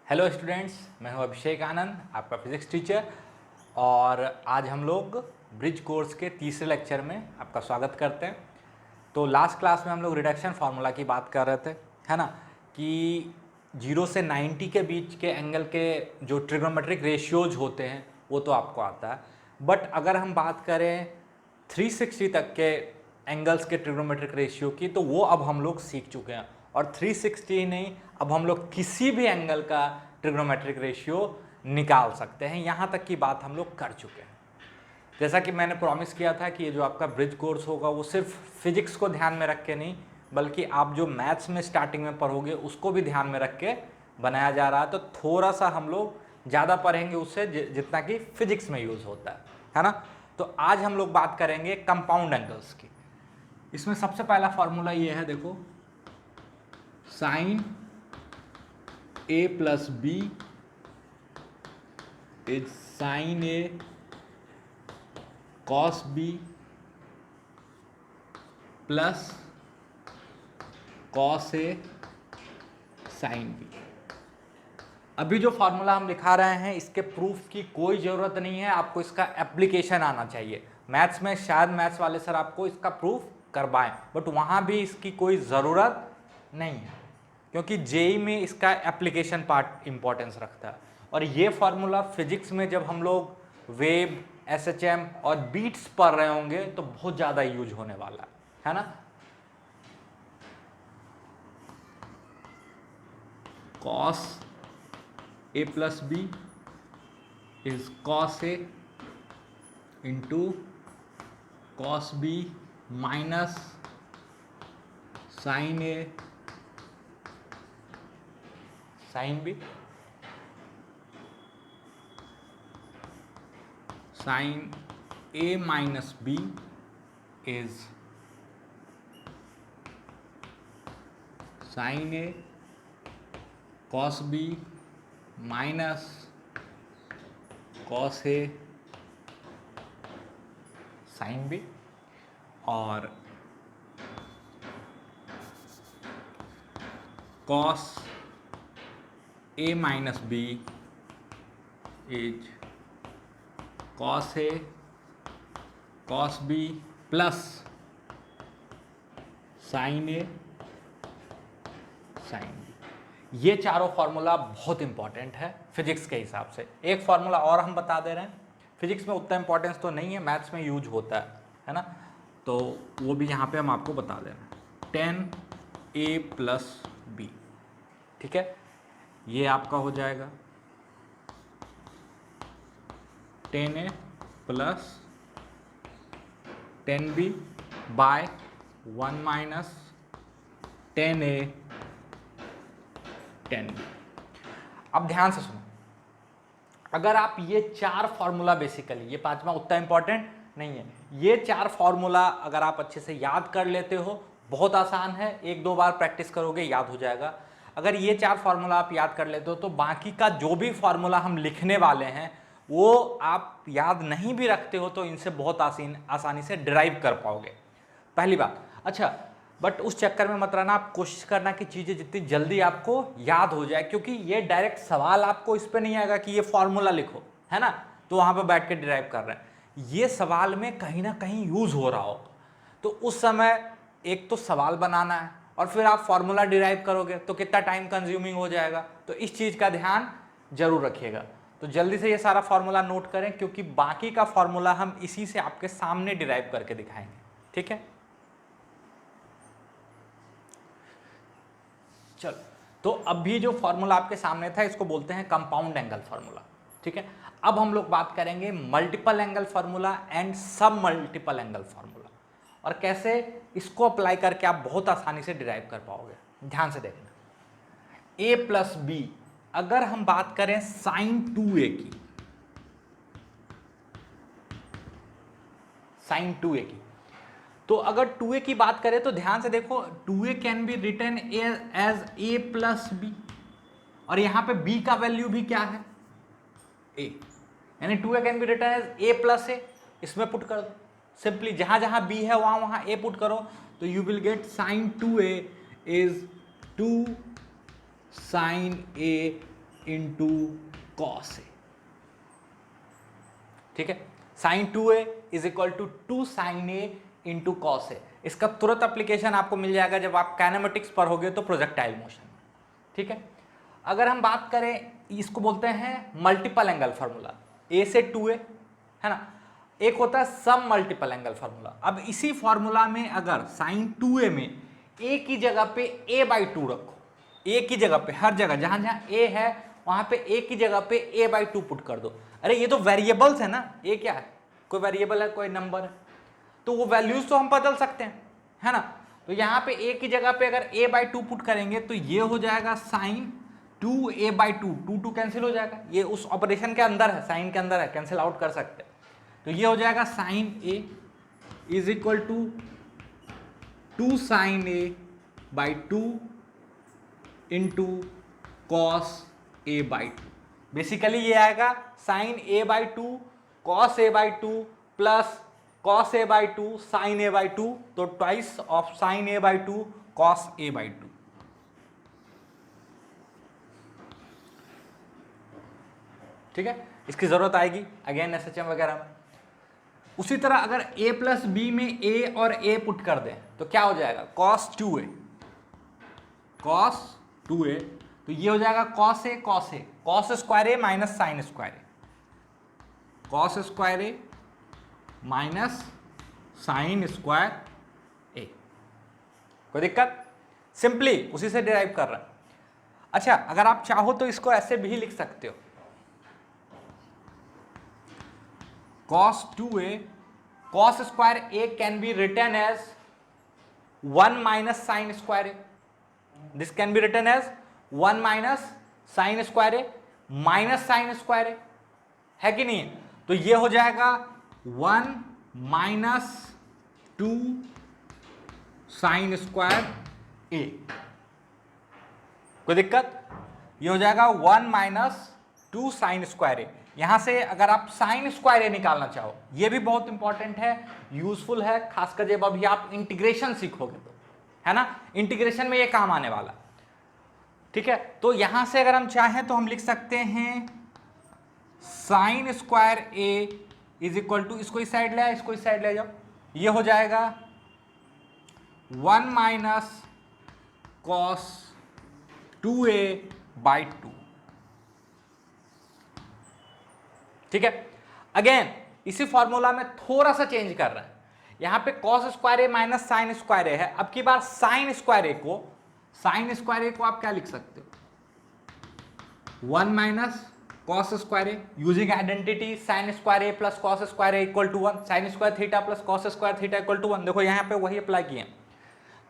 Hello students, मैं हूं अभिषेक आनंद, आपका फिजिक्स टीचर। और आज हम लोग ब्रिज कोर्स के तीसरे लेक्चर में आपका स्वागत करते हैं। तो लास्ट क्लास में हम लोग रिडक्शन फार्मूला की बात कर रहे थे, है ना, कि 0 से 90 के बीच के एंगल के जो ट्रिग्नोमेट्रिक रेशियोज होते हैं वो तो आपको आता है। बट अगर हम बात करें 360 तक के एंगल्स के ट्रिग्नोमेट्रिक रेशियो की, तो वो अब हम लोग सीख चुके हैं। और 360 नहीं, अब हम लोग किसी भी एंगल का ट्रिग्नोमेट्रिक रेशियो निकाल सकते हैं, यहाँ तक की बात हम लोग कर चुके हैं। जैसा कि मैंने प्रॉमिस किया था कि ये जो आपका ब्रिज कोर्स होगा वो सिर्फ फिजिक्स को ध्यान में रख के नहीं, बल्कि आप जो मैथ्स में स्टार्टिंग में पढ़ोगे उसको भी ध्यान में रख के बनाया जा रहा है। तो थोड़ा सा हम लोग ज़्यादा पढ़ेंगे उससे जितना कि फिजिक्स में यूज़ होता है ना। तो आज हम लोग बात करेंगे कंपाउंड एंगल्स की। इसमें सबसे पहला फॉर्मूला ये है, देखो, sine A plus B is sine A cos B plus cos A sine B. अभी जो फॉर्मूला हम लिखा रहे हैं इसके प्रूफ की कोई ज़रूरत नहीं है, आपको इसका एप्लीकेशन आना चाहिए। मैथ्स में शायद मैथ्स वाले सर आपको इसका प्रूफ करवाएं, बट वहाँ भी इसकी कोई ज़रूरत नहीं है, क्योंकि जेई में इसका एप्लीकेशन पार्ट इंपॉर्टेंस रखता है। और ये फार्मूला फिजिक्स में जब हम लोग वेव, एसएचएम और बीट्स पढ़ रहे होंगे तो बहुत ज़्यादा यूज होने वाला है ना। Cos A plus B is cos A into cos B minus sine A sine B. Sine A minus B is sine A cos B minus cos A sine B. और cos A minus B is cos A cos B plus sine A sine B. ये चारों formula बहुत important है physics के हिसाब से। एक formula और हम बता दे रहे हैं, फिजिक्स में उतना इंपॉर्टेंस तो नहीं है, मैथ्स में यूज होता है ना, तो वो भी यहाँ पे हम आपको बता दे रहे हैं। 10a प्लस बी, ठीक है, ये आपका हो जाएगा 10a plus 10b bye 1 minus 10a 10b। अब ध्यान से सुनो, अगर आप ये चार फॉर्मूला, बेसिकली ये पांचवा उतना इंपॉर्टेंट नहीं है, ये चार फॉर्मूला अगर आप अच्छे से याद कर लेते हो, बहुत आसान है, एक दो बार प्रैक्टिस करोगे याद हो जाएगा। अगर ये चार फॉर्मूला आप याद कर लेते हो तो बाकी का जो भी फॉर्मूला हम लिखने वाले हैं वो आप याद नहीं भी रखते हो तो इनसे बहुत आसानी से डिराइव कर पाओगे, पहली बात। अच्छा, बट उस चक्कर में मत रहना, आप कोशिश करना कि चीज़ें जितनी जल्दी आपको याद हो जाए, क्योंकि ये डायरेक्ट सवाल आपको इस पर नहीं आएगा कि ये फॉर्मूला लिखो, है ना, तो वहाँ पे बैठ के डिराइव कर रहे हैं। ये सवाल में कहीं ना कहीं यूज़ हो रहा हो, तो उस समय एक तो सवाल बनाना है और फिर आप फॉर्मूला डिराइव करोगे तो कितना टाइम कंज्यूमिंग हो जाएगा, तो इस चीज़ का ध्यान जरूर रखिएगा। तो जल्दी से ये सारा फॉर्मूला नोट करें, क्योंकि बाकी का फॉर्मूला हम इसी से आपके सामने डिराइव करके दिखाएंगे, ठीक है। चलो, तो अभी जो फॉर्मूला आपके सामने था इसको बोलते हैं कंपाउंड एंगल फार्मूला, ठीक है। अब हम लोग बात करेंगे मल्टीपल एंगल फार्मूला एंड सब मल्टीपल एंगल फार्मूला, और कैसे इसको अप्लाई करके आप बहुत आसानी से डिराइव कर पाओगे। ध्यान से देखना, a प्लस बी, अगर हम बात करें साइन 2a की, साइन 2a की, तो अगर 2a की बात करें तो ध्यान से देखो, 2a can be written as a plus B, और यहां पे b का वैल्यू भी क्या है, a, यानी 2a can be written as a plus a। इसमें पुट कर दो सिंपली, जहां जहां b है वहां वहां a पुट करो, तो you will get sine 2a is 2 sine a into cos A, ठीक है। Sine 2a is equal to 2 sine A into cos A. इसका तुरंत एप्लीकेशन आपको मिल जाएगा जब आप काइनेमेटिक्स पर होगे तो प्रोजेक्टाइल मोशन, ठीक है। अगर हम बात करें, इसको बोलते हैं मल्टीपल एंगल फार्मूला, a से 2a, है ना। एक होता है सम मल्टीपल एंगल फार्मूला। अब इसी फार्मूला में अगर साइन 2a में a की जगह पे a/2 रखो, a की जगह पे हर जगह जहां जहां a है वहां पे a की जगह पे a/2 पुट कर दो। अरे ये तो वेरिएबल्स है ना, a क्या है, कोई वेरिएबल है, कोई नंबर है, तो वो वैल्यूज तो हम बदल सकते हैं, है ना। तो यहाँ पे a की जगह पे अगर a/2 पुट करेंगे तो ये हो जाएगा साइन 2a/2, 2 कैंसिल हो जाएगा, ये उस ऑपरेशन के अंदर है, साइन के अंदर है, कैंसिल आउट कर सकते हैं। तो ये हो जाएगा sine a is equal to 2 sine a/2 into cos a/2। Basically ये आएगा sine a/2 cos a/2 plus cos a/2 sine a/2, तो twice of sine a/2 cos a/2। ठीक है, इसकी जरूरत आएगी अगेन एसएचएम वगैरह में। उसी तरह अगर a प्लस बी में a और a पुट कर दें तो क्या हो जाएगा, कॉस 2a, कॉस 2a, तो ये हो जाएगा cos a, cos a, cos square a minus sine square a, cos square a minus sine square a। कोई दिक्कत, सिंपली उसी से डिराइव कर रहे हैं। अच्छा, अगर आप चाहो तो इसको ऐसे भी लिख सकते हो, cos 2a, cos square a can be written as 1 minus sin square a. This can be written as 1 minus sin square a minus sin square a, है कि नहीं। तो ये हो जाएगा 1 minus 2 sin square a। कोई दिक्कत, ये हो जाएगा 1 minus 2 sin square a। यहां से अगर आप साइन स्क्वायर ए निकालना चाहो, ये भी बहुत इंपॉर्टेंट है, यूजफुल है, खासकर जब अभी आप इंटीग्रेशन सीखोगे तो, है ना, इंटीग्रेशन में ये काम आने वाला। ठीक है, तो यहां से अगर हम चाहें तो हम लिख सकते हैं sine square A is equal to, इसको इस साइड ले आओ, इसको इस साइड ले जाओ, ये हो जाएगा 1 माइनस कॉस 2a/2। ठीक है, अगेन इसी फॉर्मूला में थोड़ा सा चेंज कर रहे हैं, यहां पे cos square A minus sign square ए है। अब की बार साइन स्क्वायर ए को आप क्या लिख सकते हो, 1 minus cos square A, using identity sine square A plus cos square A equal to 1, sine square theta plus cos square theta equal to 1। देखो यहां पे वही अप्लाई किए,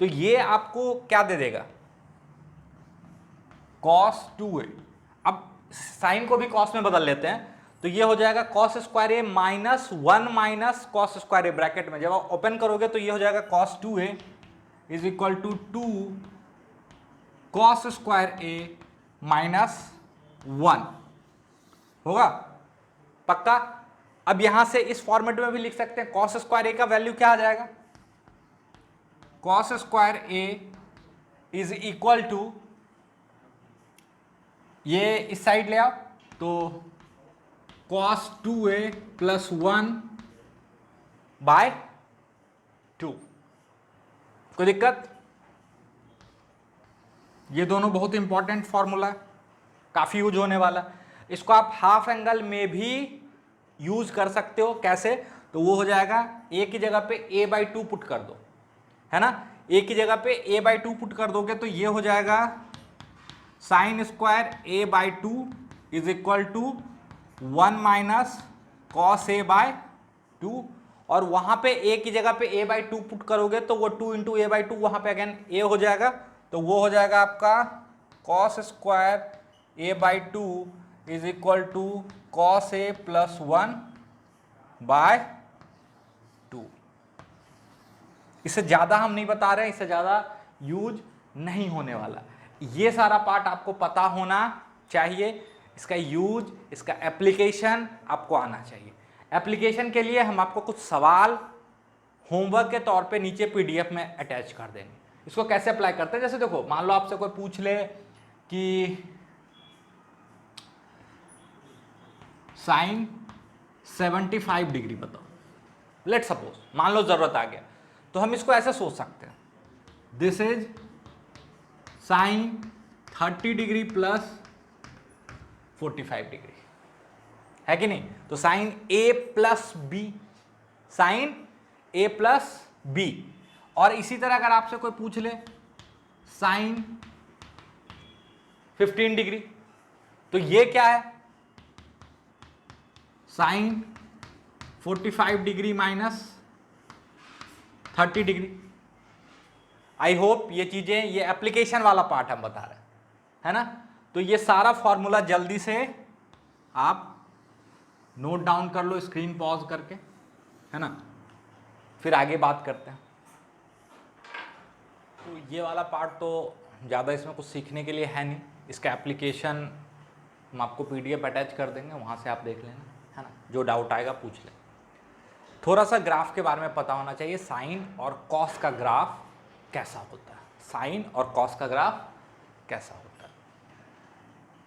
तो ये आपको क्या दे देगा, कॉस 2a। अब साइन को भी कॉस में बदल लेते हैं, तो ये हो जाएगा cos square A minus 1 minus cos square A, bracket में जब आप ओपन करोगे तो ये हो जाएगा cos 2a is equal to 2 cos square A minus 1 होगा, पक्का। अब यहां से इस फॉर्मेट में भी लिख सकते हैं, कॉस स्क्वायर ए का वैल्यू क्या आ जाएगा, cos square A is equal to, ये इस साइड ले आओ, तो cos 2a प्लस 1/2। कोई दिक्कत, ये दोनों बहुत इंपॉर्टेंट फॉर्मूला, काफी यूज होने वाला। इसको आप हाफ एंगल में भी यूज कर सकते हो, कैसे, तो वो हो जाएगा a की जगह पे a/2 पुट कर दो, है ना, a की जगह पे a/2 पुट कर दोगे तो ये हो जाएगा sine square a/2 is equal to 1 minus cos a/2, और वहां पे a की जगह पे a/2 पुट करोगे तो वो 2 इंटू a/2 वहां पे अगेन a हो जाएगा, तो वो हो जाएगा आपका cos square a/2 is equal to cos a plus 1/2। इससे ज्यादा हम नहीं बता रहे, इससे ज्यादा यूज नहीं होने वाला। ये सारा पार्ट आपको पता होना चाहिए, इसका यूज, इसका एप्लीकेशन आपको आना चाहिए। एप्लीकेशन के लिए हम आपको कुछ सवाल होमवर्क के तौर पे नीचे पीडीएफ में अटैच कर देंगे। इसको कैसे अप्लाई करते हैं, जैसे देखो मान लो आपसे कोई पूछ ले कि साइन 75 डिग्री बताओ, लेट सपोज, मान लो जरूरत आ गया, तो हम इसको ऐसे सोच सकते हैं, this is sine 30 degree plus 45 degree, है कि नहीं? तो sign A plus B, sine A plus B. और इसी तरह अगर आपसे कोई पूछ ले साइन 15 डिग्री, तो ये क्या है? Sine 45 degree minus 30 degree. I hope ये चीजें, ये एप्लीकेशन वाला पार्ट हम बता रहे हैं, है ना? तो ये सारा फॉर्मूला जल्दी से आप नोट डाउन कर लो, स्क्रीन पॉज करके, है ना? फिर आगे बात करते हैं। तो ये वाला पार्ट तो ज़्यादा इसमें कुछ सीखने के लिए है नहीं, इसका एप्लीकेशन हम आपको पीडीएफ अटैच कर देंगे, वहाँ से आप देख लेना, है ना? जो डाउट आएगा पूछ लें। थोड़ा सा ग्राफ के बारे में पता होना चाहिए, साइन और कॉस का ग्राफ कैसा होता है, साइन और कॉस का ग्राफ कैसा होता है।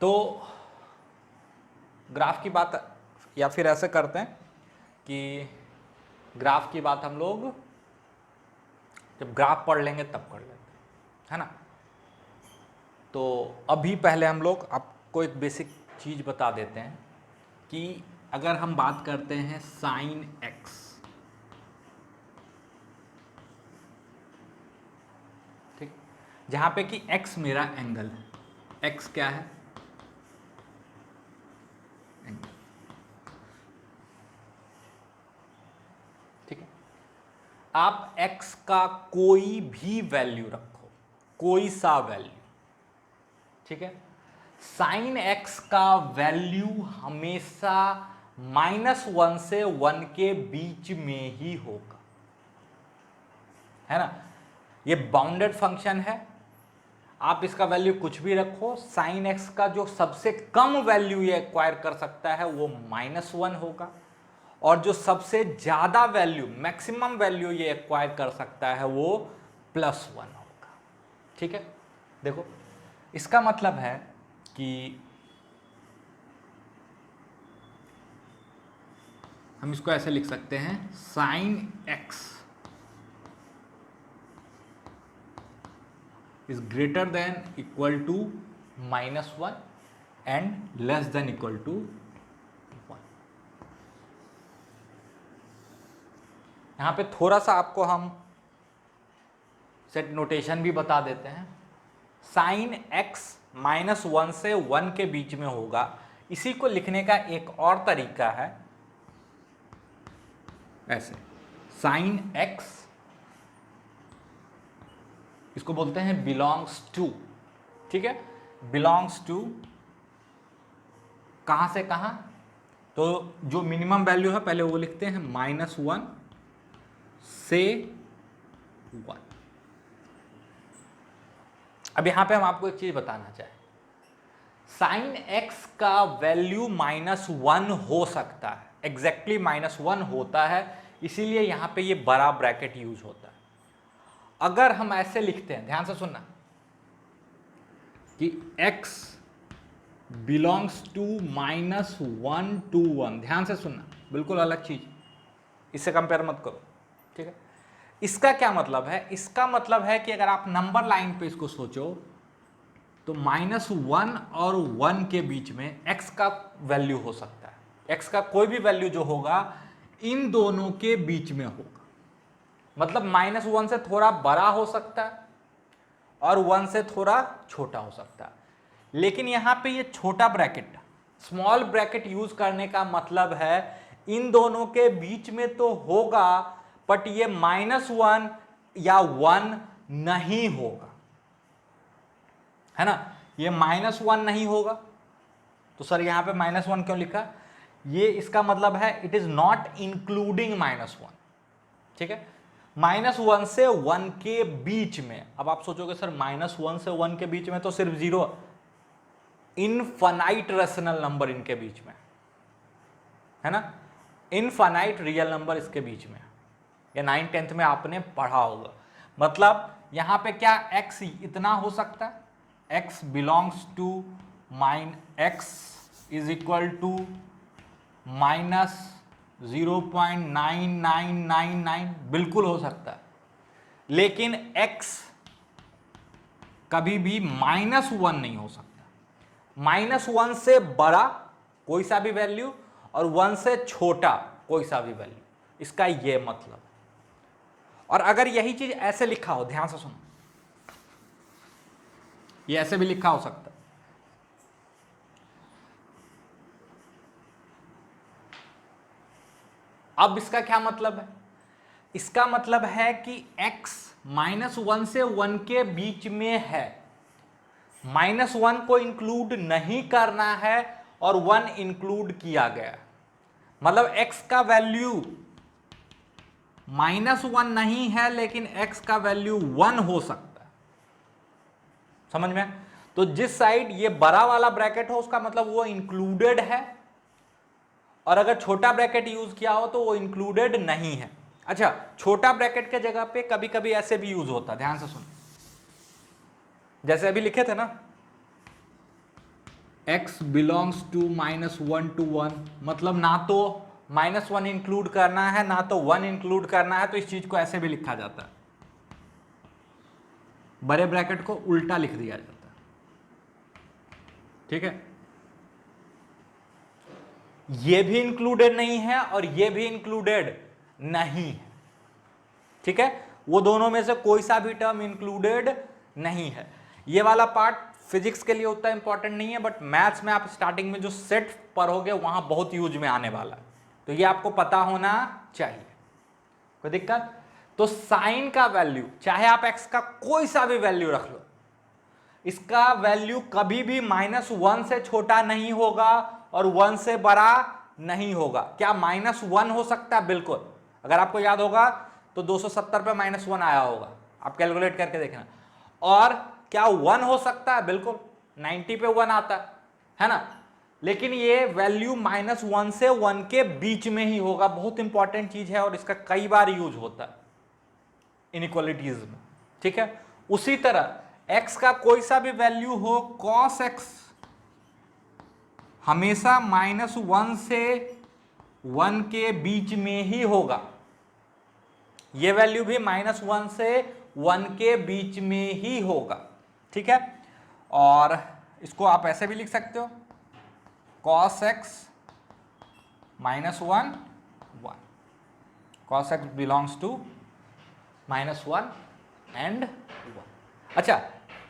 तो ग्राफ की बात, या फिर ऐसे करते हैं कि ग्राफ की बात हम लोग जब ग्राफ पढ़ लेंगे तब कर लेते हैं, है ना? तो अभी पहले हम लोग आपको एक बेसिक चीज़ बता देते हैं कि अगर हम बात करते हैं साइन एक्स, ठीक, जहाँ पे कि एक्स मेरा एंगल है, एक्स क्या है? एंगल, ठीक है? आप x का कोई भी वैल्यू रखो, कोई सा वैल्यू, ठीक है? साइन x का वैल्यू हमेशा -1 से 1 के बीच में ही होगा, है ना? ये बाउंडेड फंक्शन है, आप इसका वैल्यू कुछ भी रखो, साइन x का जो सबसे कम वैल्यू ये एक्वायर कर सकता है वो -1 होगा, और जो सबसे ज्यादा वैल्यू, मैक्सिमम वैल्यू ये एक्वायर कर सकता है वो +1 होगा, ठीक है? देखो, इसका मतलब है कि हम इसको ऐसे लिख सकते हैं, sine x is greater than equal to -1 and less than equal to 1। यहां पे थोड़ा सा आपको हम सेट नोटेशन भी बता देते हैं, साइन x -1 से 1 के बीच में होगा। इसी को लिखने का एक और तरीका है, ऐसे, साइन x, इसको बोलते हैं बिलोंग्स टू, ठीक है? बिलोंग्स टू कहां से कहां? तो जो मिनिमम वैल्यू है पहले वो लिखते हैं, -1 से 1। अब यहां पे हम आपको एक चीज बताना चाहें, साइन x का वैल्यू -1 हो सकता है, एग्जैक्टली -1 होता है, इसीलिए यहां पे ये बड़ा ब्रैकेट यूज होता है। अगर हम ऐसे लिखते हैं, ध्यान से सुनना, कि x बिलोंग्स टू -1 to 1, ध्यान से सुनना, बिल्कुल अलग चीज, इससे कंपेयर मत करो, ठीक है? इसका क्या मतलब है? इसका मतलब है कि अगर आप नंबर लाइन पे इसको सोचो तो -1 और 1 के बीच में x का वैल्यू हो सकता है, x का कोई भी वैल्यू जो होगा इन दोनों के बीच में होगा, मतलब -1 से थोड़ा बड़ा हो सकता है और 1 से थोड़ा छोटा हो सकता है। लेकिन यहां पे ये छोटा ब्रैकेट, स्मॉल ब्रैकेट यूज करने का मतलब है इन दोनों के बीच में तो होगा, बट ये -1 या 1 नहीं होगा, है ना? ये -1 नहीं होगा। तो सर यहां पे -1 क्यों लिखा? ये इसका मतलब है इट इज नॉट इंक्लूडिंग -1, ठीक है? -1 से 1 के बीच में। अब आप सोचोगे सर -1 से 1 के बीच में तो सिर्फ 0, इनफाइनाइट रेशनल नंबर इनके बीच में, है ना? इनफाइनाइट रियल नंबर इसके बीच में, या 9th 10th में आपने पढ़ा होगा। मतलब यहां पे क्या x इतना हो सकता है, x belongs to x is equal to -0.9999 बिल्कुल हो सकता है, लेकिन x कभी भी -1 नहीं हो सकता। -1 से बड़ा कोई सा भी वैल्यू और 1 से छोटा कोई सा भी वैल्यू, इसका ये मतलब। और अगर यही चीज ऐसे लिखा हो, ध्यान से सुनो, ये ऐसे भी लिखा हो सकता है, अब इसका क्या मतलब है? इसका मतलब है कि x -1 से 1 के बीच में है, -1 को इंक्लूड नहीं करना है और 1 इंक्लूड किया गया, मतलब x का वैल्यू -1 नहीं है लेकिन x का वैल्यू 1 हो सकता है। समझ में? तो जिस साइड ये बड़ा वाला ब्रैकेट हो उसका मतलब वो इंक्लूडेड है, और अगर छोटा ब्रैकेट यूज किया हो तो वो इंक्लूडेड नहीं है। अच्छा, छोटा ब्रैकेट के जगह पे कभी कभी ऐसे भी यूज होता है, ध्यान से सुनो, जैसे अभी लिखे थे ना, x बिलोंग्स टू -1 to 1, मतलब ना तो -1 इंक्लूड करना है ना तो 1 इंक्लूड करना है, तो इस चीज को ऐसे भी लिखा जाता है, बड़े ब्रैकेट को उल्टा लिख दिया जाता है। ठीक है, ये भी इंक्लूडेड नहीं है और ये भी इंक्लूडेड नहीं है। ठीक है, वो दोनों में से कोई सा भी टर्म इंक्लूडेड नहीं है। ये वाला पार्ट फिजिक्स के लिए उतना इंपॉर्टेंट नहीं है, बट मैथ्स में आप स्टार्टिंग में जो सेट पढ़ोगे वहां बहुत यूज में आने वाला है, तो ये आपको पता होना चाहिए। कोई दिक्कत? तो साइन का वैल्यू, चाहे आप एक्स का कोई सा भी वैल्यू रख लो, इसका वैल्यू कभी भी -1 से छोटा नहीं होगा और 1 से बड़ा नहीं होगा। क्या -1 हो सकता है? बिल्कुल। अगर आपको याद होगा तो 270 पे -1 आया होगा, आप कैलकुलेट करके देखना। और क्या 1 हो सकता है? बिल्कुल, 90 पे 1 आता है ना। लेकिन ये वैल्यू -1 से 1 के बीच में ही होगा, बहुत इंपॉर्टेंट चीज है और इसका कई बार यूज होता है इनइक्वालिटीज में। ठीक है, उसी तरह x का कोई सा भी वैल्यू हो, cos x हमेशा -1 से 1 के बीच में ही होगा, ये वैल्यू भी -1 से 1 के बीच में ही होगा। ठीक है, और इसको आप ऐसे भी लिख सकते हो, cos x -1 1, cos x belongs to -1 and 1। अच्छा,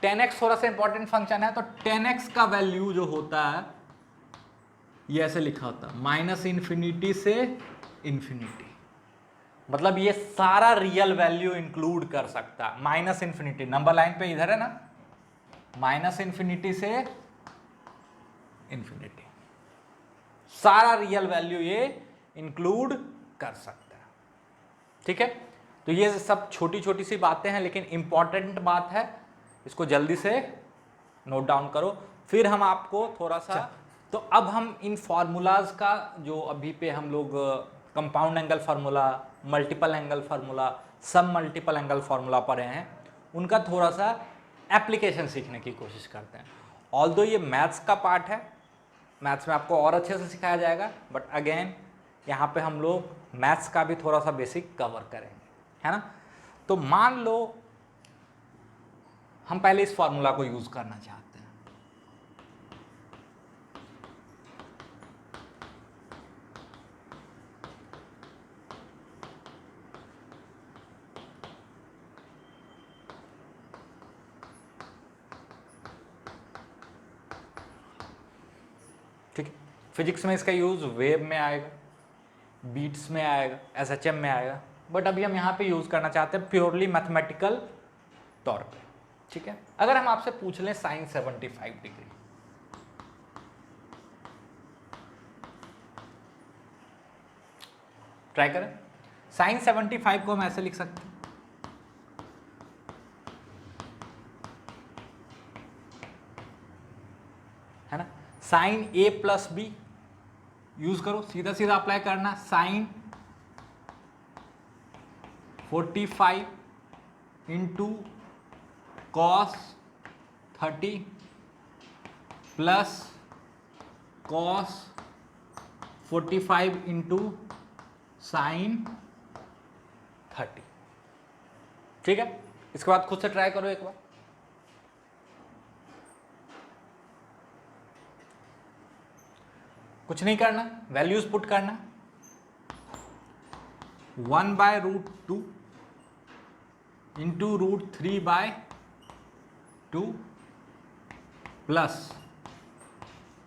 10x थोड़ा सा इंपॉर्टेंट फंक्शन है, तो 10x का वैल्यू जो होता है ये ऐसे लिखा होता है, -∞ से इंफिनिटी, मतलब ये सारा रियल वैल्यू इंक्लूड कर सकता है। -∞, नंबर लाइन पे इधर है ना, -∞ से इंफिनिटी, सारा रियल वैल्यू ये इंक्लूड कर सकता है। ठीक है, तो ये सब छोटी छोटी सी बातें हैं, लेकिन इंपॉर्टेंट बात है, इसको जल्दी से नोट डाउन करो। फिर हम आपको थोड़ा सा, तो अब हम इन फार्मूलाज का जो अभी पे हम लोग compound angle formula, multiple angle formula, सब मल्टीपल एंगल फार्मूला पढ़े हैं, उनका थोड़ा सा एप्लीकेशन सीखने की कोशिश करते हैं। ऑल्दो ये मैथ्स का पार्ट है, मैथ्स में आपको और अच्छे से सिखाया जाएगा, बट अगेन यहाँ पे हम लोग मैथ्स का भी थोड़ा सा बेसिक कवर करेंगे, है ना। तो मान लो हम पहले इस फॉर्मूला को यूज करना चाहते हैं, ठीक है। फिजिक्स में इसका यूज वेव में आएगा, बीट्स में आएगा, एसएचएम में आएगा, बट अभी हम यहाँ पे यूज करना चाहते हैं प्योरली मैथमेटिकल तौर पे। ठीक है, अगर हम आपसे पूछ लें साइन 75 डिग्री, ट्राई करें। साइन 75 को हम ऐसे लिख सकते हैं, है ना, sine a plus B use करो, सीधा सीधा अप्लाई करना, sine 45 into cos 30 plus cos 45 into sine 30। ठीक है, इसके बाद खुद से ट्राई करो एक बार। कुछ नहीं करना, वैल्यूज पुट करना। 1/√2 इंटू √3/2 प्लस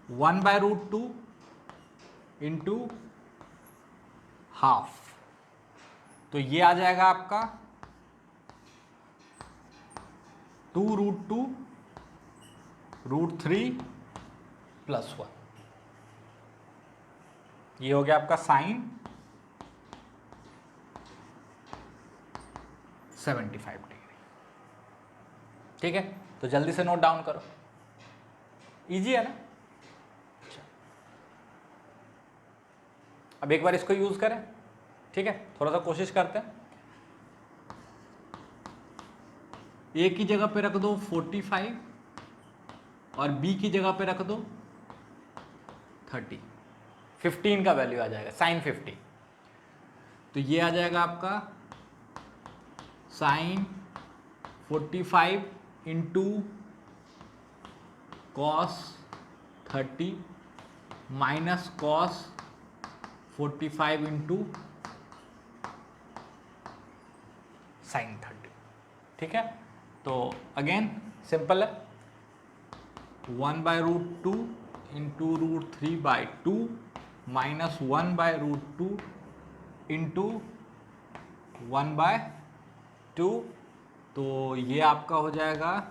1/√2 इंटू हाफ, तो ये आ जाएगा आपका 2√2 √3 प्लस 1। ये हो गया आपका साइन 75 डिग्री। ठीक है, तो जल्दी से नोट डाउन करो, इजी है ना। अच्छा, अब एक बार इसको यूज करें। ठीक है, थोड़ा सा कोशिश करते हैं। ए की जगह पे रख दो 45 और बी की जगह पे रख दो 30। 15 का वैल्यू आ जाएगा साइन 50, तो ये आ जाएगा आपका sine 45 into cos 30 minus cos 45 into sine 30। ठीक है, तो अगेन सिंपल है, 1/√2 इंटू √3/2 माइनस 1/√2 इंटू 1/2, तो ये आपका हो जाएगा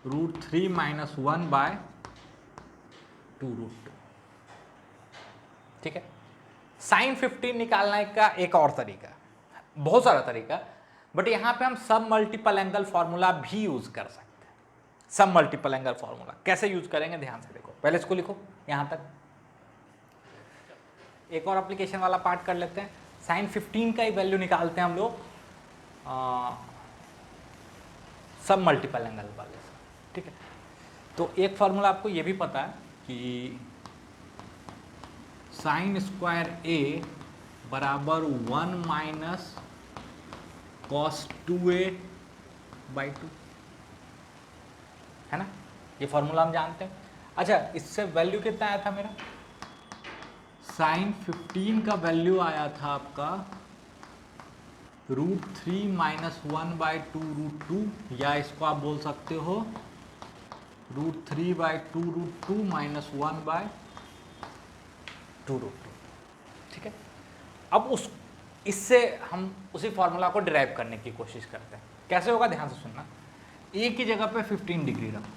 √3 माइनस 1/2√2। ठीक है, साइन 15 निकालने का एक और तरीका, बहुत सारा तरीका, बट यहां पे हम सब मल्टीपल एंगल फॉर्मूला भी यूज कर सकते हैं। सब मल्टीपल एंगल फॉर्मूला कैसे यूज करेंगे, ध्यान से देखो, पहले इसको लिखो यहां तक। एक और एप्लीकेशन वाला पार्ट कर लेते हैं। साइन 15 का ही वैल्यू निकालते हैं हम लोग सब मल्टीपल एंगल वाले से। ठीक है, तो एक फॉर्मूला आपको ये भी पता है कि साइन स्क्वायर ए बराबर 1 माइनस कॉस 2a/2 है ना, ये फॉर्मूला हम जानते हैं। अच्छा, इससे वैल्यू कितना आया था मेरा, साइन 15 का वैल्यू आया था आपका √3 माइनस 1/2√2, या इसको आप बोल सकते हो √3/2√2 माइनस 1/2√2। ठीक है, अब इससे हम उसी फॉर्मूला को डिराइव करने की कोशिश करते हैं। कैसे होगा, ध्यान से सुनना। ए की जगह पे 15 डिग्री रखो।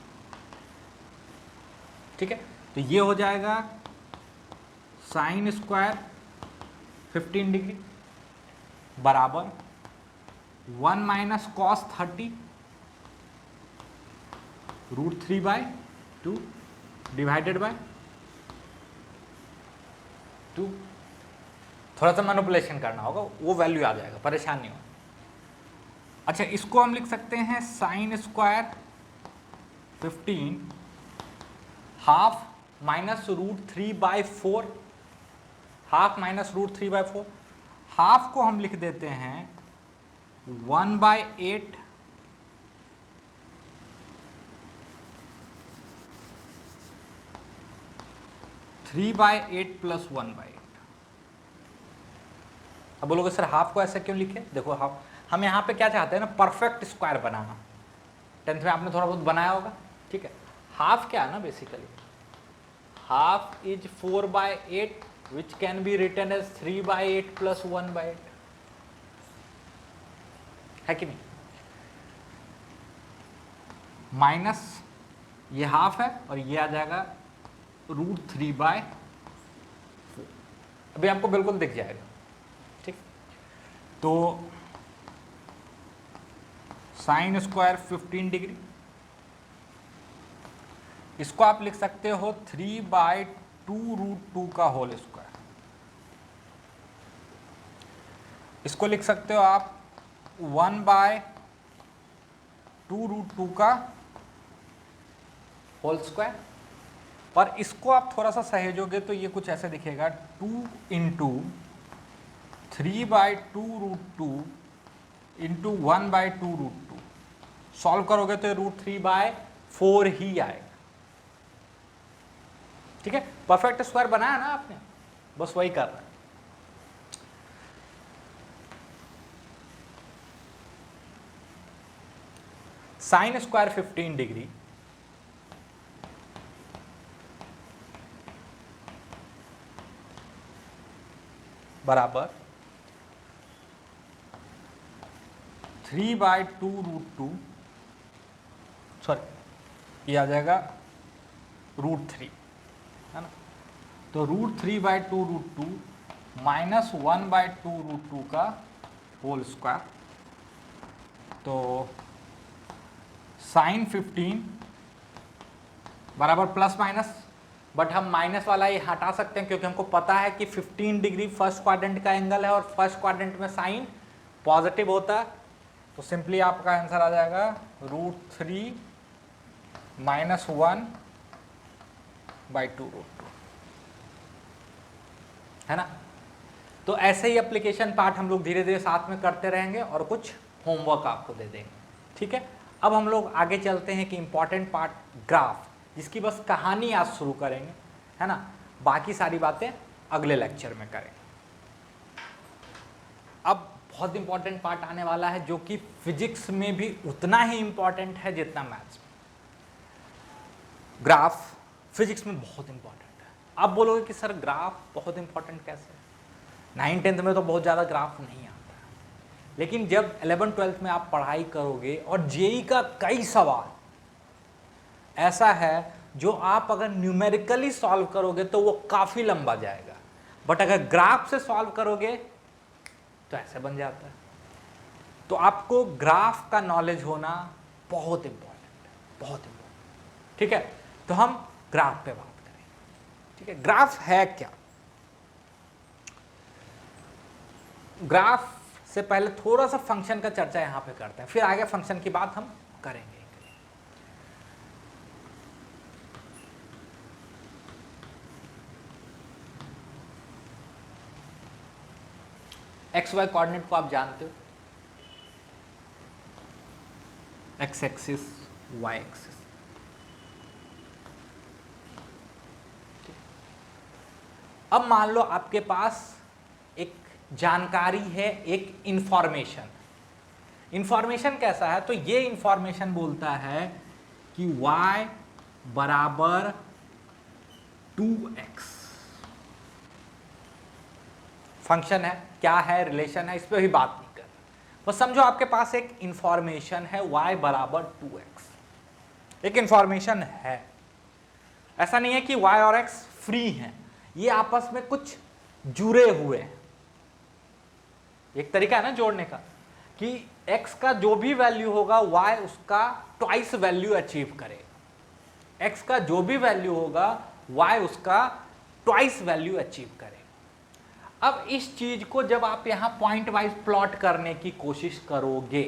ठीक है, तो ये हो जाएगा साइन स्क्वायर 15 डिग्री बराबर 1 माइनस कॉस 30 √3/2 डिवाइडेड बाय 2। थोड़ा सा मैनिपुलेशन करना होगा, वो वैल्यू आ जाएगा, परेशान नहीं हो। अच्छा, इसको हम लिख सकते हैं sine square 15 half minus √3/4, half minus √3/4। Half को हम लिख देते हैं 1/8 3/8 प्लस 1/8। अब बोलोगे सर हाफ को ऐसे क्यों लिखे, देखो हाफ, हम यहाँ पे क्या चाहते हैं ना, परफेक्ट स्क्वायर बनाना। 10th में आपने थोड़ा बहुत बनाया होगा। ठीक है, हाफ क्या है ना, basically half is 4/8 which can be written as 3/8 plus 1/8, है कि नहीं। माइनस ये हाफ है और ये आ जाएगा √3/4, अभी आपको बिल्कुल दिख जाएगा। ठीक, तो साइन स्क्वायर 15 डिग्री, इसको आप लिख सकते हो 3/2√2 का होल स्क्वायर। इसको लिख सकते हो आप 1/2√2 का होल स्क्वायर। और इसको आप थोड़ा सा सहेजोगे तो ये कुछ ऐसे दिखेगा 2 इंटू 3/2√2 इंटू 1/2√2। सॉल्व करोगे तो √3/4 ही आएगा। ठीक है, परफेक्ट स्क्वायर बनाया ना आपने, बस वही कर रहा है। साइन स्क्वायर 15 डिग्री बराबर 3/2√2, सॉरी ये आ जाएगा √3, है ना। तो √3/2√2 माइनस 1/2√2 का होल स्क्वायर। तो साइन 15 बराबर प्लस माइनस, बट हम माइनस वाला ये हटा सकते हैं क्योंकि हमको पता है कि 15 डिग्री फर्स्ट क्वाड्रेंट का एंगल है और फर्स्ट क्वाड्रेंट में साइन पॉजिटिव होता है। तो सिंपली आपका आंसर आ जाएगा √3 माइनस 1/2√2, है ना। तो ऐसे ही एप्लीकेशन पार्ट हम लोग धीरे धीरे साथ में करते रहेंगे और कुछ होमवर्क आपको दे देंगे। ठीक है, अब हम लोग आगे चलते हैं कि इंपॉर्टेंट पार्ट ग्राफ, जिसकी बस कहानी आज शुरू करेंगे, है ना। बाकी सारी बातें अगले लेक्चर में करेंगे। अब बहुत इंपॉर्टेंट पार्ट आने वाला है जो कि फिजिक्स में भी उतना ही इंपॉर्टेंट है जितना मैथ्स में। ग्राफ फिजिक्स में बहुत इंपॉर्टेंट है। आप बोलोगे कि सर ग्राफ बहुत इंपॉर्टेंट कैसे है? 9th-10th में तो बहुत ज़्यादा ग्राफ नहीं आता, लेकिन जब 11th-12th में आप पढ़ाई करोगे और जेई का कई सवाल ऐसा है जो आप अगर न्यूमेरिकली सॉल्व करोगे तो वो काफ़ी लंबा जाएगा, बट अगर ग्राफ से सॉल्व करोगे तो ऐसे बन जाता है। तो आपको ग्राफ का नॉलेज होना बहुत इंपॉर्टेंट है, बहुत इंपॉर्टेंट। ठीक है, तो हम ग्राफ पे बात करें। ठीक है, ग्राफ है क्या? ग्राफ से पहले थोड़ा सा फंक्शन का चर्चा यहां पे करते हैं, फिर आगे फंक्शन की बात हम करेंगे। एक्स वाई कोऑर्डिनेट को आप जानते हो, एक्स एक्सिस वाई एक्सिस। अब मान लो आपके पास एक जानकारी है, एक इंफॉर्मेशन। इंफॉर्मेशन कैसा है? तो ये इंफॉर्मेशन बोलता है कि y बराबर 2x फंक्शन है, क्या है, रिलेशन है, इस पर भी बात नहीं कर रहा। बस समझो आपके पास एक इंफॉर्मेशन है y बराबर 2x। एक इंफॉर्मेशन है, ऐसा नहीं है कि y और x फ्री हैं, ये आपस में कुछ जुड़े हुए हैं। एक तरीका है ना जोड़ने का कि x का जो भी वैल्यू होगा y उसका ट्वाइस वैल्यू अचीव करेगा, x का जो भी वैल्यू होगा y उसका ट्वाइस वैल्यू अचीव करेगा। अब इस चीज को जब आप यहां पॉइंट वाइज प्लॉट करने की कोशिश करोगे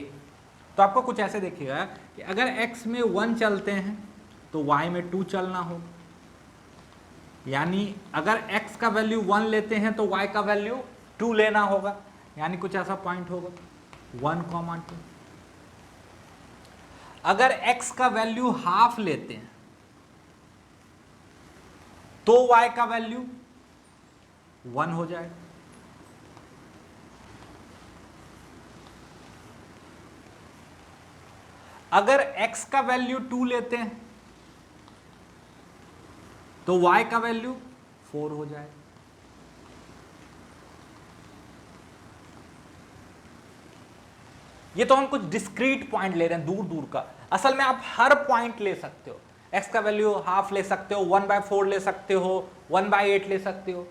तो आपको कुछ ऐसे दिखेगा कि अगर x में 1 चलते हैं तो y में 2 चलना होगा, यानी अगर x का वैल्यू 1 लेते हैं तो y का वैल्यू 2 लेना होगा, यानी कुछ ऐसा पॉइंट होगा 1,2। अगर x का वैल्यू हाफ लेते हैं तो y का वैल्यू 1 हो जाएगा। अगर x का वैल्यू 2 लेते हैं तो y का वैल्यू 4 हो जाएगा। ये तो हम कुछ डिस्क्रीट पॉइंट ले रहे हैं, दूर दूर का। असल में आप हर पॉइंट ले सकते हो, x का वैल्यू हाफ ले सकते हो, 1/4 ले सकते हो, 1/8 ले सकते हो।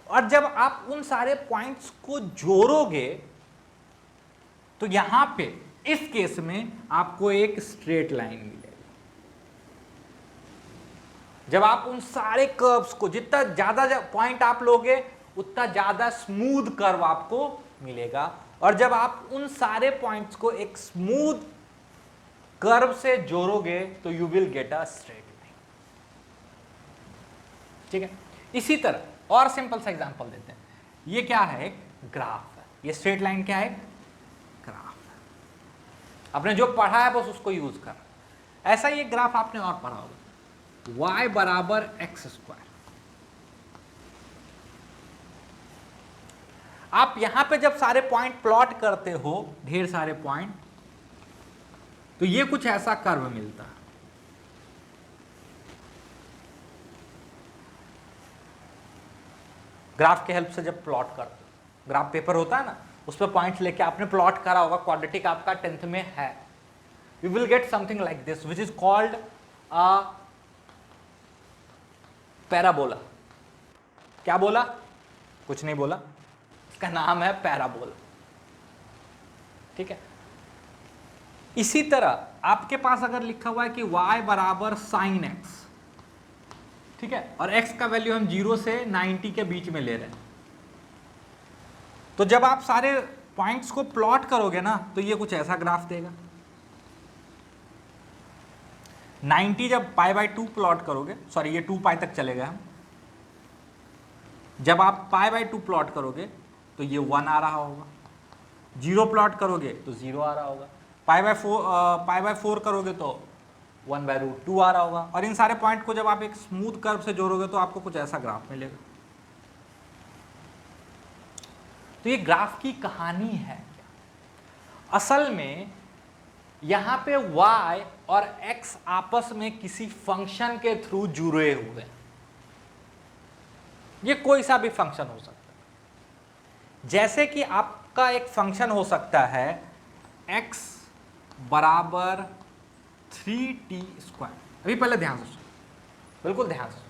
और जब आप उन सारे पॉइंट्स को जोड़ोगे तो यहां पे इस केस में आपको एक स्ट्रेट लाइन मिलेगी। जब आप उन सारे कर्व्स को, जितना ज्यादा पॉइंट आप लोगे उतना ज्यादा स्मूथ कर्व आपको मिलेगा, और जब आप उन सारे पॉइंट्स को एक स्मूथ कर्व से जोड़ोगे तो you will get a straight line. ठीक है। इसी तरह और सिंपल सा एग्जांपल देते हैं। ये क्या है? एक ग्राफ है। ये स्ट्रेट लाइन क्या है? ग्राफ है। आपने जो पढ़ा है बस उसको यूज कर। ऐसा ही एक ग्राफ आपने और पढ़ा होगा, y बराबर एक्स स्क्वायर। आप यहां पे जब सारे पॉइंट प्लॉट करते हो, ढेर सारे पॉइंट, तो ये कुछ ऐसा कर्व मिलता है। ग्राफ के हेल्प से जब प्लॉट करते हो, ग्राफ पेपर होता है ना, उस पर पॉइंट्स लेके आपने प्लॉट करा होगा, क्वाड्रेटिक आपका 10th में है, you will get something like this which is called a parabola. क्या बोला? कुछ नहीं बोला, इसका नाम है पैराबोला। ठीक है। इसी तरह आपके पास अगर लिखा हुआ है कि y बराबर साइन एक्स, ठीक है, और x का वैल्यू हम 0 से 90 के बीच में ले रहे हैं, तो जब आप सारे पॉइंट्स को प्लॉट करोगे ना, तो ये कुछ ऐसा ग्राफ देगा। 90 जब π/2 प्लॉट करोगे, सॉरी ये 2π तक चलेगा हम, जब आप π/2 प्लॉट करोगे तो ये 1 आ रहा होगा, 0 प्लॉट करोगे तो 0 आ रहा होगा, π/4 करोगे तो 1/√2 आ रहा होगा, और इन सारे पॉइंट को जब आप एक स्मूथ कर्व से जोड़ोगे तो आपको कुछ ऐसा ग्राफ मिलेगा। तो ये ग्राफ की कहानी है क्या? असल में यहां पे y और x आपस में किसी फंक्शन के थ्रू जुड़े हुए हैं। ये कोई सा भी फंक्शन हो सकता है, जैसे कि आपका एक फंक्शन हो सकता है x बराबर 3t स्क्वायर। अभी पहले ध्यान से सुनो, बिल्कुल ध्यान से सुनो।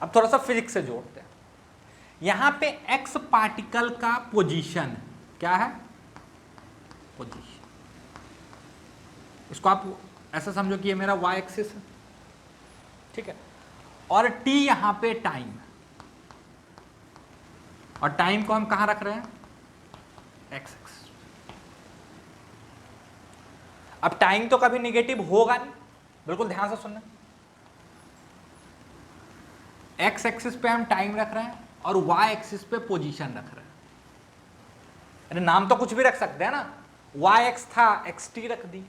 अब थोड़ा सा फिजिक्स से जोड़ते हैं। यहां पे x पार्टिकल का पोजीशन है। क्या है? पोजीशन। इसको आप ऐसा समझो कि ये मेरा y एक्सिस है, ठीक है, और t यहां पे टाइम है, और टाइम को हम कहां रख रहे हैं? x axis. अब टाइम तो कभी नेगेटिव होगा नहीं, बिल्कुल ध्यान से सुनना। x एक्सिस पे हम टाइम रख रहे हैं और y एक्सिस पे पोजीशन रख रहे हैं। अरे नाम तो कुछ भी रख सकते हैं ना, yx था xt रख दी।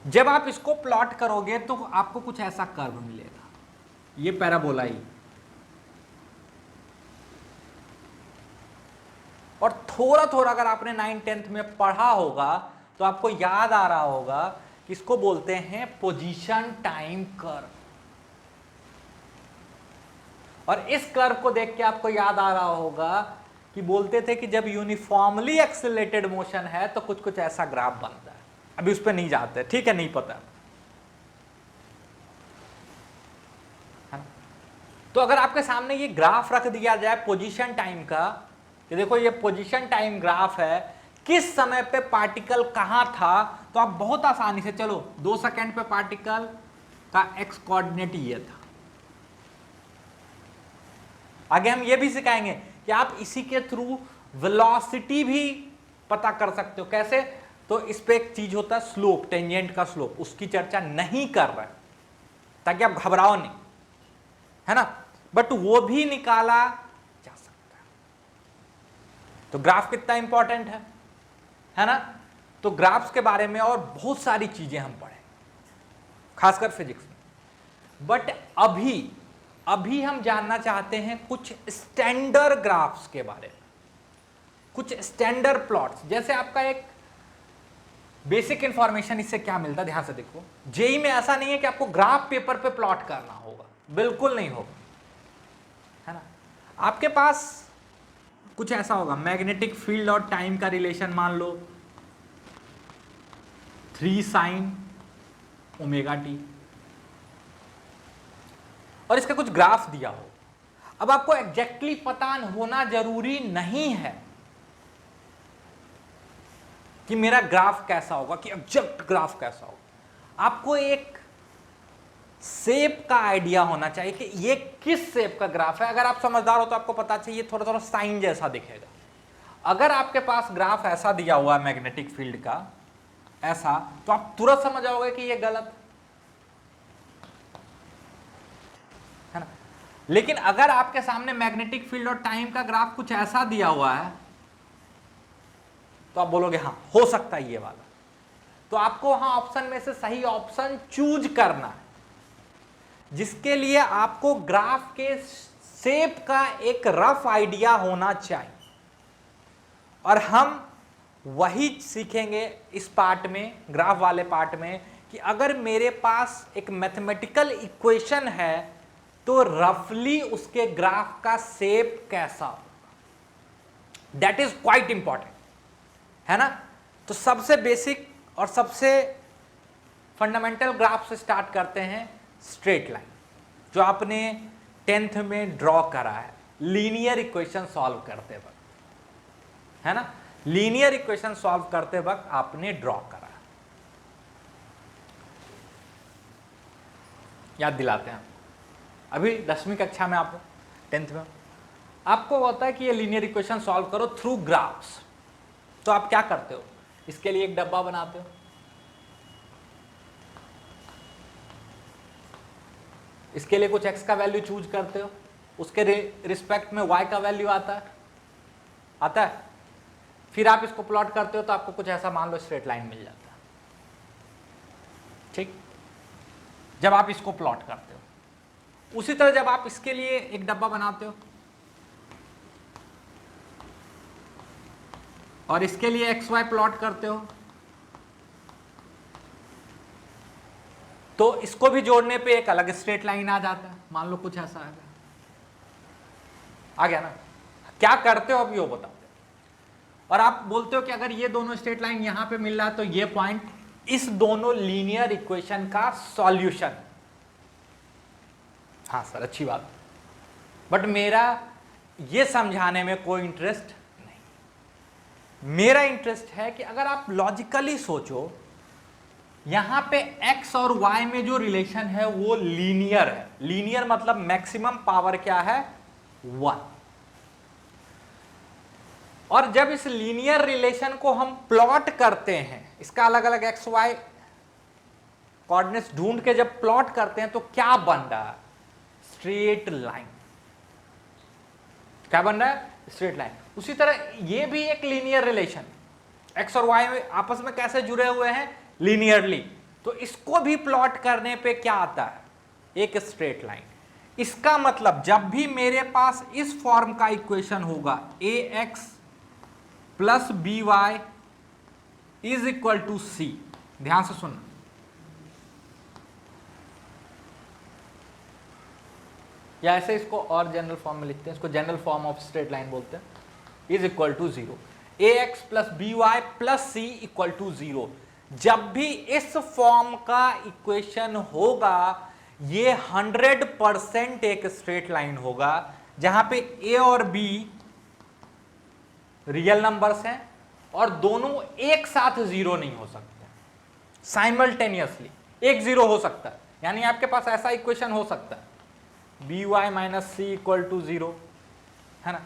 जब आप इसको प्लॉट करोगे तो आपको कुछ ऐसा कर्व मिलेगा, ये पैराबोला ही। और थोड़ा थोड़ा अगर आपने 9th-10th में पढ़ा होगा तो आपको याद आ रहा होगा कि इसको बोलते हैं पोजीशन टाइम कर्व। और इस कर्व को देख के आपको याद आ रहा होगा कि बोलते थे कि जब यूनिफॉर्मली एक्सेलरेटेड मोशन है तो कुछ कुछ ऐसा ग्राफ बनता है। अभी उस पर नहीं जाते, ठीक है, नहीं पता है। तो अगर आपके सामने ये ग्राफ रख दिया जाए पोजीशन टाइम का, कि देखो ये पोजीशन टाइम ग्राफ है, किस समय पे पार्टिकल कहां था, तो आप बहुत आसानी से, चलो 2 सेकंड पे पार्टिकल का एक्स कोऑर्डिनेट ये था। आगे हम ये भी सिखाएंगे कि आप इसी के थ्रू वेलोसिटी भी पता कर सकते हो। कैसे? तो इस पे एक चीज होता है स्लोप, टेंजेंट का स्लोप, उसकी चर्चा नहीं कर रहे ताकि आप घबराओ नहीं, है ना, बट वो भी निकाला जा सकता है। तो ग्राफ कितना इंपॉर्टेंट है ना। तो ग्राफ्स के बारे में और बहुत सारी चीजें हम पढ़े, खासकर फिजिक्स में, बट अभी हम जानना चाहते हैं कुछ स्टैंडर्ड ग्राफ्स के बारे में, कुछ स्टैंडर्ड प्लॉट्स। जैसे आपका एक बेसिक इंफॉर्मेशन इससे क्या मिलता है, ध्यान से देखो। जेई में ऐसा नहीं है कि आपको ग्राफ पेपर पे प्लॉट करना होगा, बिल्कुल नहीं होगा, है ना। आपके पास कुछ ऐसा होगा, मैग्नेटिक फील्ड और टाइम का रिलेशन मान लो 3 sin ωt, और इसका कुछ ग्राफ दिया हो। अब आपको एग्जैक्टली पता होना जरूरी नहीं है कि मेरा ग्राफ कैसा होगा, कि एग्जैक्ट ग्राफ कैसा होगा। आपको एक शेप का आइडिया होना चाहिए कि ये किस शेप का ग्राफ है। अगर आप समझदार हो तो आपको पता चाहिए थोड़ा थोड़ा साइन जैसा दिखेगा। अगर आपके पास ग्राफ ऐसा दिया हुआ है मैग्नेटिक फील्ड का ऐसा, तो आप तुरंत समझ जाओगे कि ये गलत। है ना। लेकिन अगर आपके सामने मैग्नेटिक फील्ड और टाइम का ग्राफ कुछ ऐसा दिया हुआ है तो आप बोलोगे हाँ हो सकता है ये वाला, तो आपको वहां ऑप्शन में से सही ऑप्शन चूज करना है, जिसके लिए आपको ग्राफ के शेप का एक रफ आइडिया होना चाहिए। और हम वही सीखेंगे इस पार्ट में, ग्राफ वाले पार्ट में, कि अगर मेरे पास एक मैथमेटिकल इक्वेशन है तो रफली उसके ग्राफ का शेप कैसा होगा, दैट इज क्वाइट इंपॉर्टेंट, है ना। तो सबसे बेसिक और सबसे फंडामेंटल ग्राफ से स्टार्ट करते हैं, स्ट्रेट लाइन, जो आपने 10th में ड्रॉ करा है लीनियर इक्वेशन सॉल्व करते वक्त, है ना। लीनियर इक्वेशन सॉल्व करते वक्त आपने ड्रॉ करा, याद दिलाते हैं। अभी 10वीं कक्षा में आपको 10th में आपको होता है कि ये लीनियर इक्वेशन सॉल्व करो थ्रू ग्राफ्स, तो आप क्या करते हो, इसके लिए एक डब्बा बनाते हो, इसके लिए कुछ x का वैल्यू चूज करते हो, उसके रिस्पेक्ट में y का वैल्यू आता है, फिर आप इसको प्लॉट करते हो तो आपको कुछ ऐसा मान लो स्ट्रेट लाइन मिल जाता है, ठीक। जब आप इसको प्लॉट करते हो, उसी तरह जब आप इसके लिए एक डब्बा बनाते हो और इसके लिए एक्स वाई प्लॉट करते हो, तो इसको भी जोड़ने पे एक अलग स्ट्रेट लाइन आ जाता है, मान लो कुछ ऐसा आ गया ना। क्या करते हो अभी वो बताते हो। और आप बोलते हो कि अगर ये दोनों स्ट्रेट लाइन यहां पे मिल रहा है तो ये पॉइंट इस दोनों लीनियर इक्वेशन का सॉल्यूशन। हाँ सर अच्छी बात, बट मेरा ये समझाने में कोई इंटरेस्ट नहीं। मेरा इंटरेस्ट है कि अगर आप लॉजिकली सोचो, यहां पे x और y में जो रिलेशन है वो लीनियर है। लीनियर मतलब मैक्सिमम पावर क्या है, 1। और जब इस लीनियर रिलेशन को हम प्लॉट करते हैं, इसका अलग अलग एक्स वाई कोऑर्डिनेट्स ढूंढ के जब प्लॉट करते हैं तो क्या बन रहा है, स्ट्रेट लाइन। क्या बन रहा है, स्ट्रेट लाइन। उसी तरह ये भी एक लीनियर रिलेशन, एक्स और वाई में आपस में कैसे जुड़े हुए हैं, लीनियरली। तो इसको भी प्लॉट करने पे क्या आता है, एक स्ट्रेट लाइन। इसका मतलब जब भी मेरे पास इस फॉर्म का इक्वेशन होगा, A X plus B Y is equal to C, ध्यान से सुनना, या ऐसे इसको और जनरल फॉर्म में लिखते हैं, इसको general form of straight line बोलते हैं, is equal to 0, A X plus B Y plus C equal to 0। जब भी इस फॉर्म का इक्वेशन होगा, ये 100% एक स्ट्रेट लाइन होगा, जहां पे ए और बी रियल नंबर्स हैं और दोनों एक साथ 0 नहीं हो सकते, साइमल्टेनियसली एक 0 हो सकता है। यानी आपके पास ऐसा इक्वेशन हो सकता है, B Y minus C equal to 0, है ना,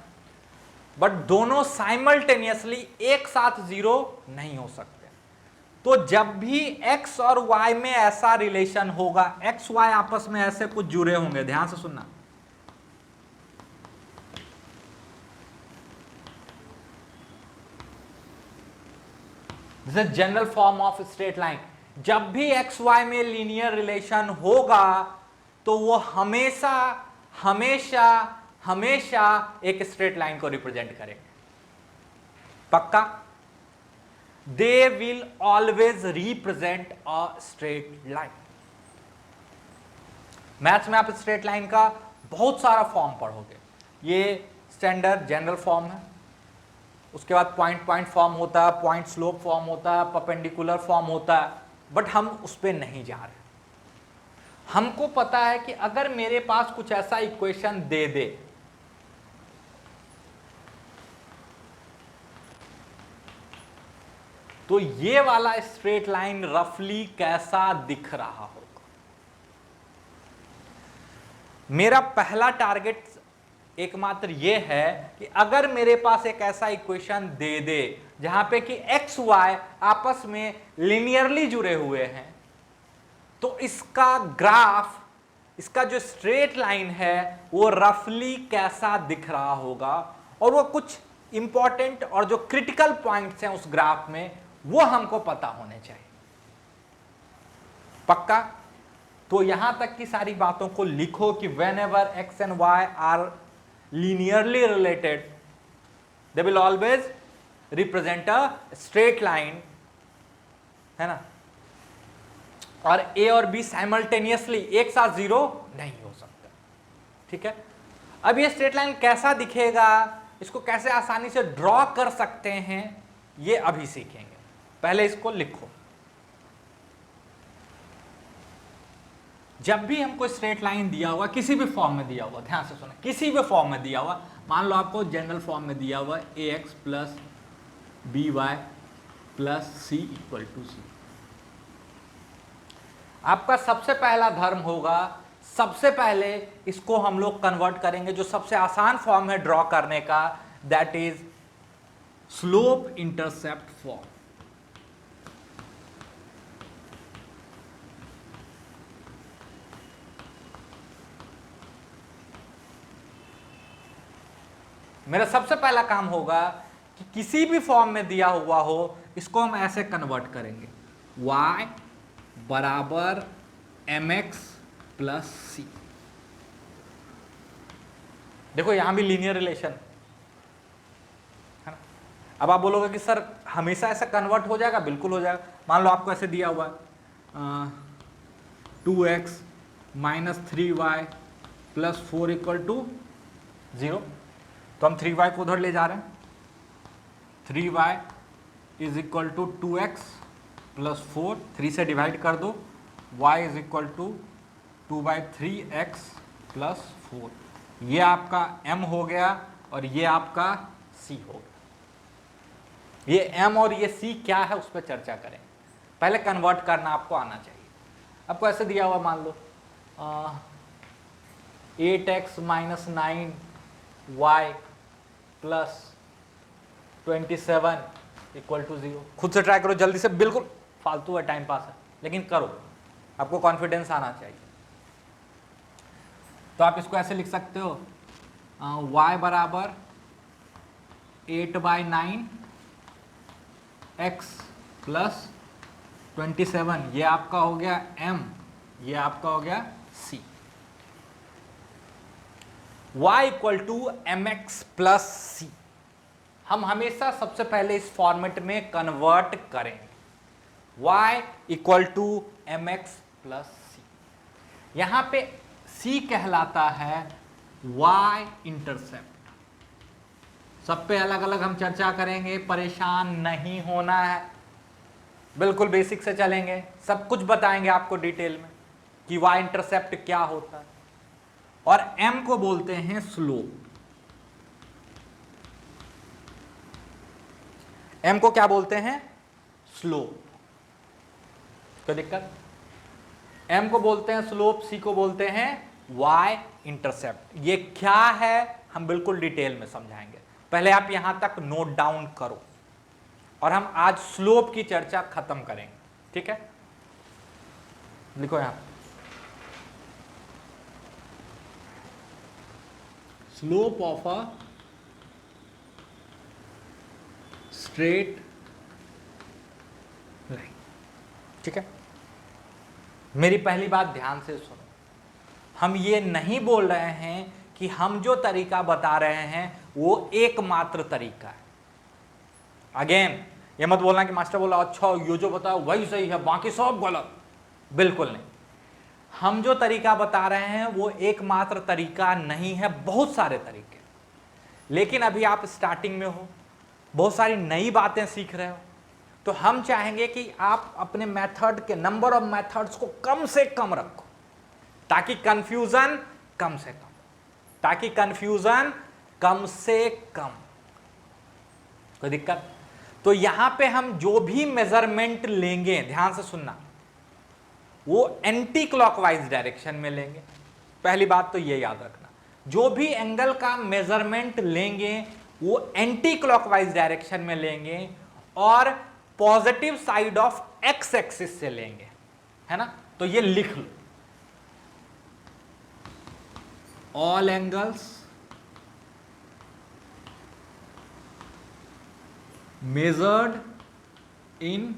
बट दोनों साइमल्टेनियसली एक साथ 0 नहीं हो सकते। तो जब भी x और y में ऐसा रिलेशन होगा, x y आपस में ऐसे कुछ जुड़े होंगे, ध्यान से सुनना, this is general form of straight line. जब भी x y में लीनियर रिलेशन होगा तो वो हमेशा हमेशा हमेशा एक स्ट्रेट लाइन को रिप्रेजेंट करेंगे, पक्का। They will always represent a straight line. Maths में आप स्ट्रेट लाइन का बहुत सारा फॉर्म पढ़ोगे। ये स्टैंडर्ड जनरल फॉर्म है, उसके बाद पॉइंट पॉइंट फॉर्म होता है, पॉइंट स्लोप फॉर्म होता है, परपेंडिकुलर फॉर्म होता है, बट हम उस पर नहीं जा रहे। हमको पता है कि अगर मेरे पास कुछ ऐसा इक्वेशन दे दे, तो ये वाला स्ट्रेट लाइन रफली कैसा दिख रहा होगा। मेरा पहला टारगेट एकमात्र ये है कि अगर मेरे पास एक ऐसा इक्वेशन दे दे जहां पे कि एक्स वाई आपस में लिनियरली जुड़े हुए हैं, तो इसका ग्राफ इसका जो स्ट्रेट लाइन है वो रफली कैसा दिख रहा होगा, और वो कुछ इंपॉर्टेंट और जो क्रिटिकल पॉइंट्स हैं उस ग्राफ में वो हमको पता होने चाहिए। पक्का? तो यहां तक की सारी बातों को लिखो कि whenever X and Y are linearly related they will always represent a straight line, है ना। और ए और बी साइमल्टेनियसली एक साथ जीरो नहीं हो सकता, ठीक है। अब ये स्ट्रेट लाइन कैसा दिखेगा, इसको कैसे आसानी से ड्रॉ कर सकते हैं, ये अभी सीखेंगे। पहले इसको लिखो। जब भी हमको स्ट्रेट लाइन दिया हुआ, किसी भी फॉर्म में दिया हुआ, ध्यान से सुना, किसी भी फॉर्म में दिया हुआ, मान लो आपको जनरल फॉर्म में दिया हुआ A X plus B Y plus C equal to C, आपका सबसे पहला धर्म होगा, सबसे पहले इसको हम लोग कन्वर्ट करेंगे, जो सबसे आसान फॉर्म है ड्रॉ करने का, that is slope intercept form. मेरा सबसे पहला काम होगा कि किसी भी फॉर्म में दिया हुआ हो इसको हम ऐसे कन्वर्ट करेंगे, y बराबर mx प्लस सी। देखो यहां भी लीनियर रिलेशन है ना। अब आप बोलोगे कि सर हमेशा ऐसा कन्वर्ट हो जाएगा? बिल्कुल हो जाएगा। मान लो आपको ऐसे दिया हुआ है 2x minus 3y plus 4 equal to 0, तो हम 3y को उधर ले जा रहे हैं, 3y is equal to 2x plus 4, 3 से डिवाइड कर दो, y is equal to 2/3x plus 4। ये आपका m हो गया और ये आपका c हो गया। ये m और ये c क्या है उस पर चर्चा करें, पहले कन्वर्ट करना आपको आना चाहिए। आपको ऐसे दिया हुआ, मान लो 8x minus 9y plus 27 equal to 0। खुद से ट्राई करो जल्दी से, बिल्कुल फालतू है, टाइम पास है, लेकिन करो, आपको कॉन्फिडेंस आना चाहिए। तो आप इसको ऐसे लिख सकते हो y बराबर 8/9 x प्लस 27, ये आपका हो गया m, ये आपका हो गया c। y equal to M X plus C, हम हमेशा सबसे पहले इस फॉर्मेट में कन्वर्ट करेंगे, y equal to M X plus C. यहां पे c कहलाता है y इंटरसेप्ट। सब पे अलग अलग हम चर्चा करेंगे, परेशान नहीं होना है, बिल्कुल बेसिक से चलेंगे, सब कुछ बताएंगे आपको डिटेल में कि y इंटरसेप्ट क्या होता है। और m को बोलते हैं स्लोप। m को क्या बोलते हैं? स्लोप। कोई दिक्कत? m को बोलते हैं स्लोप, c को बोलते हैं y इंटरसेप्ट। ये क्या है हम बिल्कुल डिटेल में समझाएंगे, पहले आप यहां तक नोट डाउन करो, और हम आज स्लोप की चर्चा खत्म करेंगे, ठीक है। लिखो यहां, slope of a straight line, ठीक है। मेरी पहली बात ध्यान से सुनो, हम ये नहीं बोल रहे हैं कि हम जो तरीका बता रहे हैं वो एकमात्र तरीका है। अगेन ये मत बोलना कि मास्टर बोला अच्छा ये जो बताया वही सही है बाकी सब गलत, बिल्कुल नहीं। हम जो तरीका बता रहे हैं वो एकमात्र तरीका नहीं है, बहुत सारे तरीके। लेकिन अभी आप स्टार्टिंग में हो, बहुत सारी नई बातें सीख रहे हो, तो हम चाहेंगे कि आप अपने मेथड के नंबर ऑफ मेथड्स को कम से कम रखो, ताकि कंफ्यूजन कम से कम, ताकि कंफ्यूजन कम से कम। कोई दिक्कत? तो यहां पे हम जो भी मेजरमेंट लेंगे, ध्यान से सुनना, वो एंटी क्लॉकवाइज डायरेक्शन में लेंगे। पहली बात तो ये याद रखना, जो भी एंगल का मेजरमेंट लेंगे वो एंटी क्लॉकवाइज डायरेक्शन में लेंगे और positive side of X axis से लेंगे, है ना। तो ये लिख लो, all angles measured in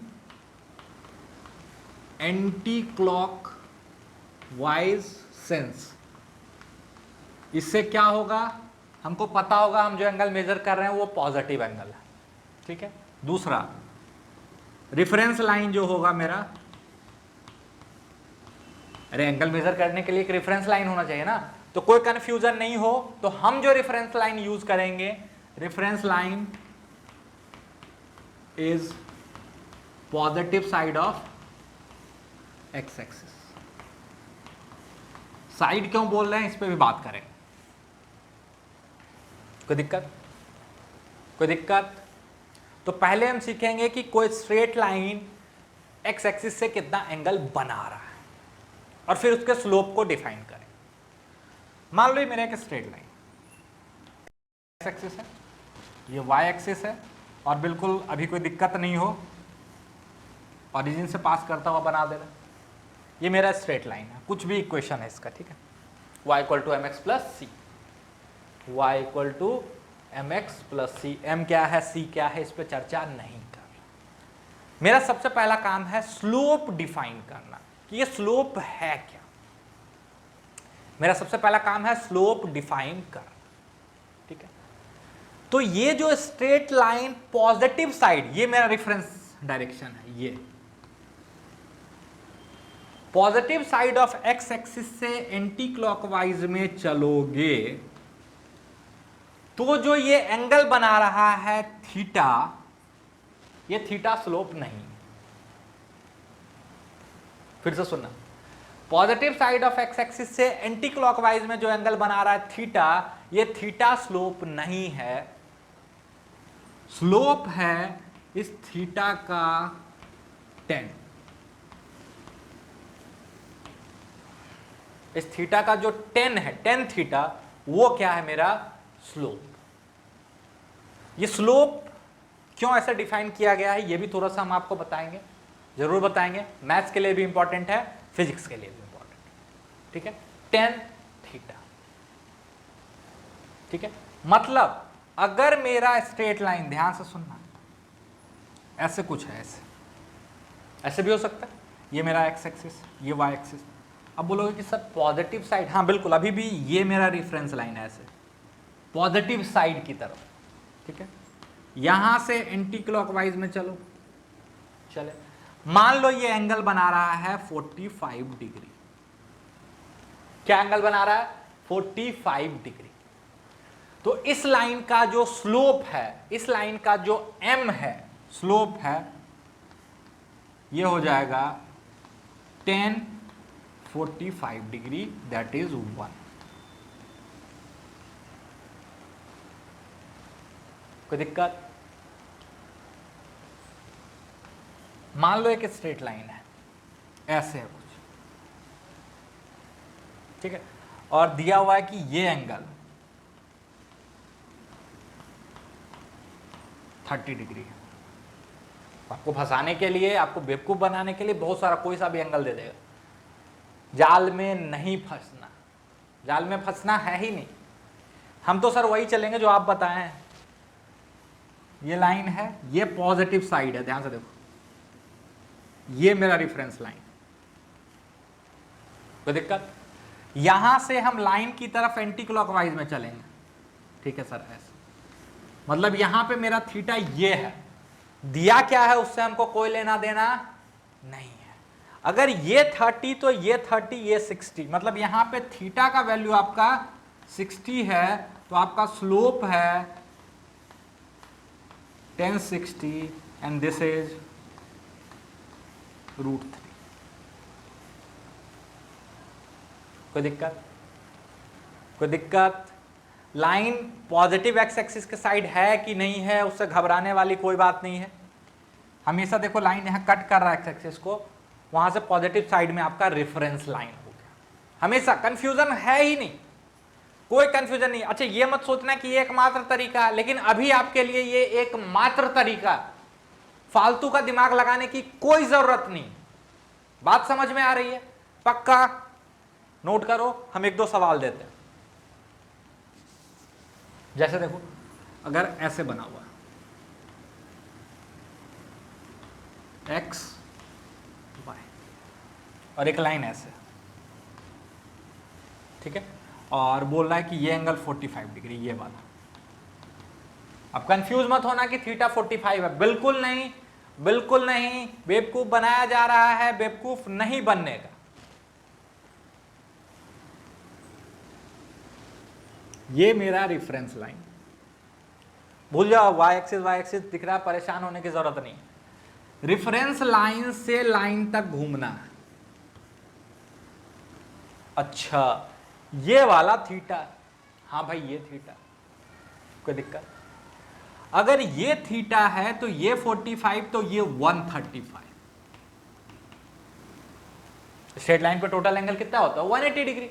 anticlockwise sense. इससे क्या होगा, हमको पता होगा हम जो एंगल मेजर कर रहे हैं वो पॉजिटिव एंगल है, ठीक है। दूसरा, रेफरेंस लाइन जो होगा मेरा, अरे एंगल मेजर करने के लिए एक रेफरेंस लाइन होना चाहिए ना, तो कोई कंफ्यूजन नहीं हो तो हम जो रेफरेंस लाइन यूज करेंगे, reference line is positive side of X axis. Side क्यों बोल रहे हैं इस पे भी बात करें। कोई दिक्कत? कोई दिक्कत? तो पहले हम सीखेंगे कि कोई स्ट्रेट लाइन एक्स एक्सिस से कितना एंगल बना रहा है और फिर उसके स्लोप को डिफाइन करें। मान लो ये मेरा एक स्ट्रेट लाइन एक्स एक्सिस है, ये वाई एक्सिस है, और बिल्कुल अभी कोई दिक्कत नहीं हो, ओरिजिन से पास करता हुआ बना देना। ये मेरा स्ट्रेट लाइन है, कुछ भी इक्वेशन है इसका, ठीक है। y equal to M X plus C, Y equal to M X plus C. M क्या है, सी क्या है, इस पर चर्चा नहीं कर रहा। मेरा सबसे पहला काम है स्लोप डिफाइन करना कि ये स्लोप है क्या। मेरा सबसे पहला काम है स्लोप डिफाइन करना, ठीक है। तो ये जो स्ट्रेट लाइन पॉजिटिव साइड, ये मेरा रेफरेंस डायरेक्शन है, ये positive side of X axis से एंटी क्लॉकवाइज में चलोगे तो जो ये एंगल बना रहा है थीटा, ये थीटा स्लोप नहीं। फिर से सुनना, positive side of X axis से एंटी क्लॉकवाइज में जो एंगल बना रहा है थीटा, ये थीटा स्लोप नहीं है। स्लोप है इस थीटा का टेन। इस थीटा का जो टेन है, टेन थीटा, वो क्या है मेरा स्लोप। ये स्लोप क्यों ऐसा डिफाइन किया गया है ये भी थोड़ा सा हम आपको बताएंगे, जरूर बताएंगे। मैथ्स के लिए भी इंपॉर्टेंट है, फिजिक्स के लिए भी इंपॉर्टेंट है, ठीक है। टेन थीटा, ठीक है। मतलब अगर मेरा स्ट्रेट लाइन, ध्यान से सुनना, ऐसे कुछ है, ऐसे भी हो सकता है, ये मेरा एक्स एक्सिस, ये वाई एक्सिस। अब बोलोगे कि सर पॉजिटिव साइड, हाँ बिल्कुल, अभी भी ये मेरा रेफरेंस लाइन है, ऐसे पॉजिटिव साइड की तरफ, ठीक है। यहां से एंटी क्लॉकवाइज में चलो, चले। मान लो ये एंगल बना रहा है 45 डिग्री। क्या एंगल बना रहा है? 45 डिग्री। तो इस लाइन का जो स्लोप है, इस लाइन का जो m है, स्लोप है, ये हो जाएगा 10 45 डिग्री, दैट इज 1। कोई दिक्कत? मान लो एक स्ट्रेट लाइन है, ऐसे है कुछ, ठीक है, और दिया हुआ है कि ये एंगल 30 डिग्री है। आपको फंसाने के लिए, आपको बेवकूफ बनाने के लिए बहुत सारा कोई सा भी एंगल दे देगा। जाल में नहीं फंसना, जाल में फंसना है ही नहीं। हम तो सर वही चलेंगे जो आप बताएं। ये लाइन है, ये पॉजिटिव साइड है, ध्यान से देखो, ये मेरा रेफरेंस लाइन। कोई दिक्कत? यहां से हम लाइन की तरफ एंटी क्लॉकवाइज में चलेंगे, ठीक है सर, ऐसे। मतलब यहां पे मेरा थीटा ये है, दिया क्या है उससे हमको कोई लेना देना नहीं है। अगर ये 30 तो ये 30, ये 60, मतलब यहां पे थीटा का वैल्यू आपका 60 है, तो आपका स्लोप है 1060 एंड दिस इज √3। कोई दिक्कत? कोई दिक्कत? लाइन पॉजिटिव एक्स एक्सिस के साइड है कि नहीं है, उससे घबराने वाली कोई बात नहीं है। हमेशा देखो लाइन यहाँ कट कर रहा है एक्स एक्सिस को, वहां से पॉजिटिव साइड में आपका रेफरेंस लाइन हो गया। हमेशा कंफ्यूजन है ही नहीं, कोई कंफ्यूजन नहीं। अच्छा ये मत सोचना कि ये एकमात्र तरीका है, लेकिन अभी आपके लिए ये एकमात्र तरीका, फालतू का दिमाग लगाने की कोई जरूरत नहीं। बात समझ में आ रही है? पक्का नोट करो, हम एक दो सवाल देते हैं। जैसे देखो अगर ऐसे बना हुआ एक्स वाई और एक लाइन ऐसे, ठीक है, और बोल रहा है कि ये एंगल 45 डिग्री ये वाला। अब कंफ्यूज मत होना कि थीटा 45 है, बिल्कुल नहीं, बिल्कुल नहीं, बेवकूफ बनाया जा रहा है, बेवकूफ नहीं बनने का। ये मेरा रेफरेंस लाइन, भूल जाओ वाई एक्सिस दिख रहा है, परेशान होने की जरूरत नहीं। रेफरेंस लाइन से लाइन तक घूमना है। अच्छा ये वाला थीटा, हाँ भाई ये थीटा, कोई दिक्कत? अगर ये थीटा है तो ये 45 तो ये 135। स्ट्रेट लाइन पे टोटल एंगल कितना होता है 180 डिग्री,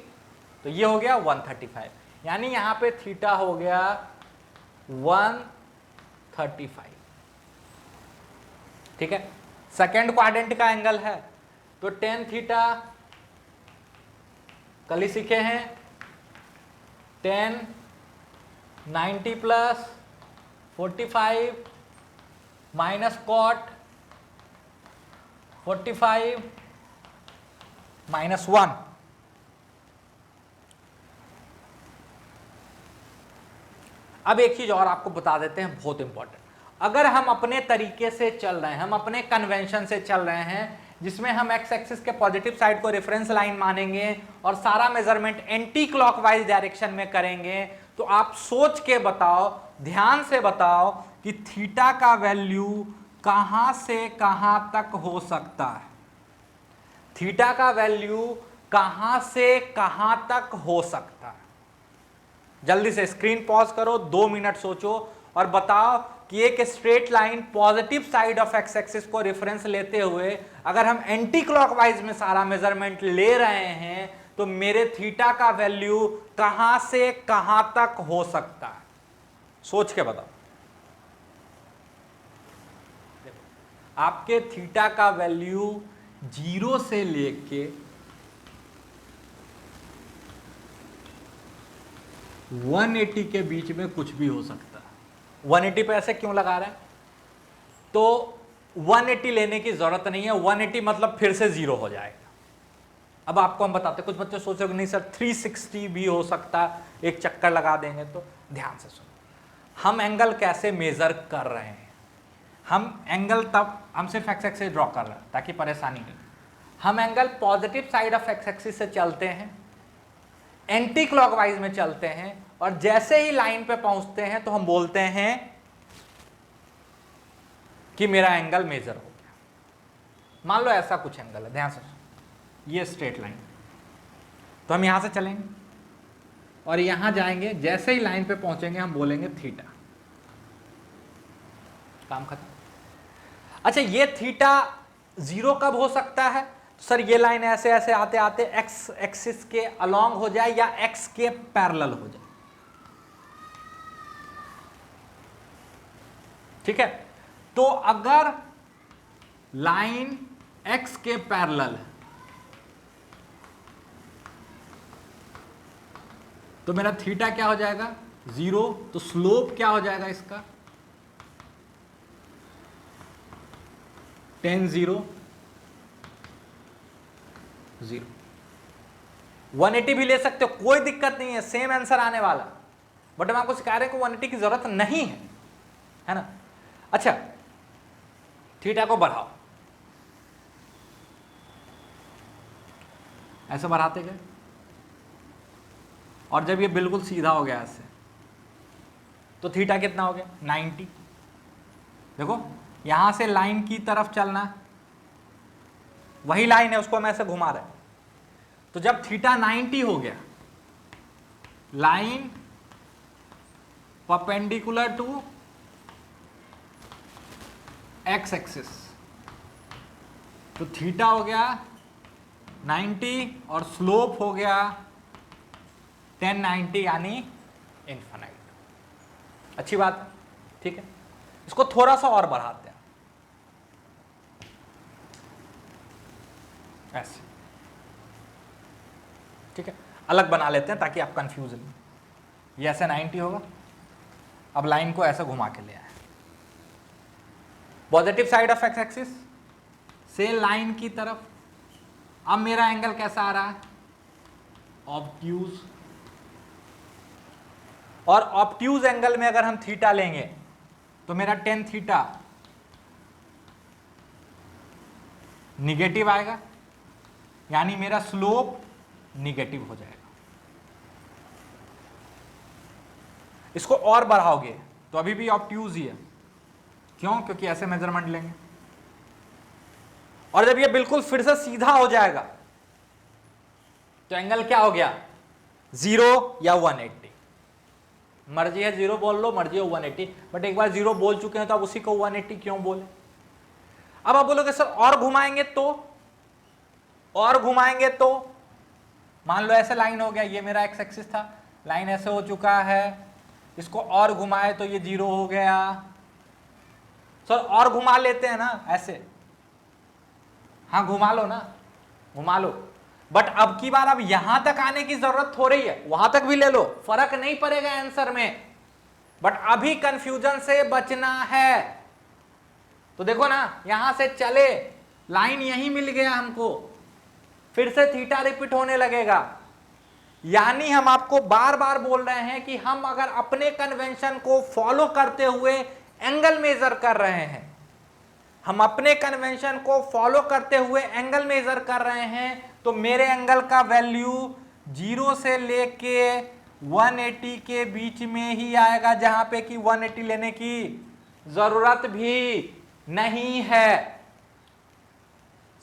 तो ये हो गया 135, यानी यहां पे थीटा हो गया 135, ठीक है। सेकेंड क्वाड्रेंट का एंगल है तो टेन थीटा कल ही सीखे हैं, 10 90 प्लस 45 माइनस कॉट 45 माइनस 1। अब एक चीज और आपको बता देते हैं, बहुत इंपॉर्टेंट। अगर हम अपने तरीके से चल रहे हैं, हम अपने कन्वेंशन से चल रहे हैं जिसमें हम एक्स एक्सिस के पॉजिटिव साइड को रेफरेंस लाइन मानेंगे और सारा मेजरमेंट एंटी क्लॉकवाइज डायरेक्शन में करेंगे, तो आप सोच के बताओ, ध्यान से बताओ कि थीटा का वैल्यू कहां से कहां तक हो सकता है। थीटा का वैल्यू कहां से कहां तक हो सकता है। जल्दी से स्क्रीन पॉज करो, 2 मिनट सोचो और बताओ कि एक straight line positive side of X axis को रेफरेंस लेते हुए अगर हम एंटी क्लॉकवाइज में सारा मेजरमेंट ले रहे हैं तो मेरे थीटा का वैल्यू कहां से कहां तक हो सकता है। सोच के बताओ। आपके थीटा का वैल्यू 0 से लेके 180 के बीच में कुछ भी हो सकता है। 180 पे ऐसे क्यों लगा रहे हैं? तो 180 लेने की जरूरत नहीं है, 180 मतलब फिर से 0 हो जाएगा। अब आपको हम बताते, कुछ बच्चे सोचोगे नहीं सर 360 भी हो सकता, एक चक्कर लगा देंगे। तो ध्यान से सुनो, हम एंगल कैसे मेजर कर रहे हैं। हम एंगल तब हम सिर्फ एक्स एक्सिस ड्रॉ कर रहे हैं ताकि परेशानी नहीं। हम angle positive side of X axis से चलते हैं, एंटी क्लॉकवाइज में चलते हैं और जैसे ही लाइन पे पहुंचते हैं तो हम बोलते हैं कि मेरा एंगल मेजर हो गया। मान लो ऐसा कुछ एंगल है, ध्यान से, ये स्ट्रेट लाइन, तो हम यहां से चलेंगे और यहां जाएंगे, जैसे ही लाइन पे पहुंचेंगे हम बोलेंगे थीटा, काम खत्म। अच्छा ये थीटा 0 कब हो सकता है? सर ये लाइन ऐसे ऐसे आते आते एक्स एक्सिस के अलोंग हो जाए या एक्स के पैरेलल हो जाए, ठीक है। तो अगर लाइन एक्स के पैरेलल है तो मेरा थीटा क्या हो जाएगा 0, तो स्लोप क्या हो जाएगा इसका 10 0 0। 180 भी ले सकते हो, कोई दिक्कत नहीं है, सेम आंसर आने वाला, बट हम आपको सिखा रहे हैं कि 180 की जरूरत नहीं है ना। अच्छा थीटा को बढ़ाओ, ऐसे बढ़ाते गए और जब ये बिल्कुल सीधा हो गया ऐसे तो थीटा कितना हो गया 90। देखो यहां से लाइन की तरफ चलना, वही लाइन है उसको हम ऐसे घुमा रहे हैं, तो जब थीटा 90 हो गया, line perpendicular to X axis, तो थीटा हो गया 90 और स्लोप हो गया 1090 यानी इनफाइनाइट। अच्छी बात है, ठीक है। इसको थोड़ा सा और बढ़ाते हैं ऐसे, ठीक है, अलग बना लेते हैं ताकि आप कंफ्यूज नहीं। ये ऐसे 90 होगा अब लाइन को ऐसे घुमा के ले आए, positive side of X axis से लाइन की तरफ। अब मेरा एंगल कैसा आ रहा है, ऑब्ट्यूज, और ऑब्ट्यूज एंगल में अगर हम थीटा लेंगे तो मेरा टेन थीटा निगेटिव आएगा, यानी मेरा स्लोप निगेटिव हो जाएगा। इसको और बढ़ाओगे तो अभी भी ऑब्ट्यूज ही है, क्यों? क्योंकि ऐसे मेजरमेंट लेंगे, और जब ये बिल्कुल फिर से सीधा हो जाएगा तो एंगल क्या हो गया, 0 या 180। मर्जी है 0 बोल लो, मर्जी है 180, बट एक बार 0 बोल चुके हैं तो अब उसी को 180 क्यों बोले। अब आप बोलोगे सर और घुमाएंगे तो मान लो ऐसे लाइन हो गया, ये मेरा एक्स एक्सिस था, लाइन ऐसे हो चुका है, इसको और घुमाए तो ये 0 हो गया। सर और घुमा लेते हैं ना ऐसे, हाँ घुमा लो ना, घुमा लो, बट अब की बार अब यहां तक आने की जरूरत हो रही है, वहां तक भी ले लो, फर्क नहीं पड़ेगा आंसर में, बट अभी कंफ्यूजन से बचना है। तो देखो ना, यहां से चले, लाइन यहीं मिल गया हमको, फिर से थीटा रिपीट होने लगेगा, यानी हम आपको बार बार बोल रहे हैं कि हम अगर अपने कन्वेंशन को फॉलो करते हुए एंगल मेजर कर रहे हैं, हम अपने कन्वेंशन को फॉलो करते हुए एंगल मेजर कर रहे हैं, तो मेरे एंगल का वैल्यू 0 से लेके 180 के बीच में ही आएगा, जहां पे कि 180 लेने की जरूरत भी नहीं है।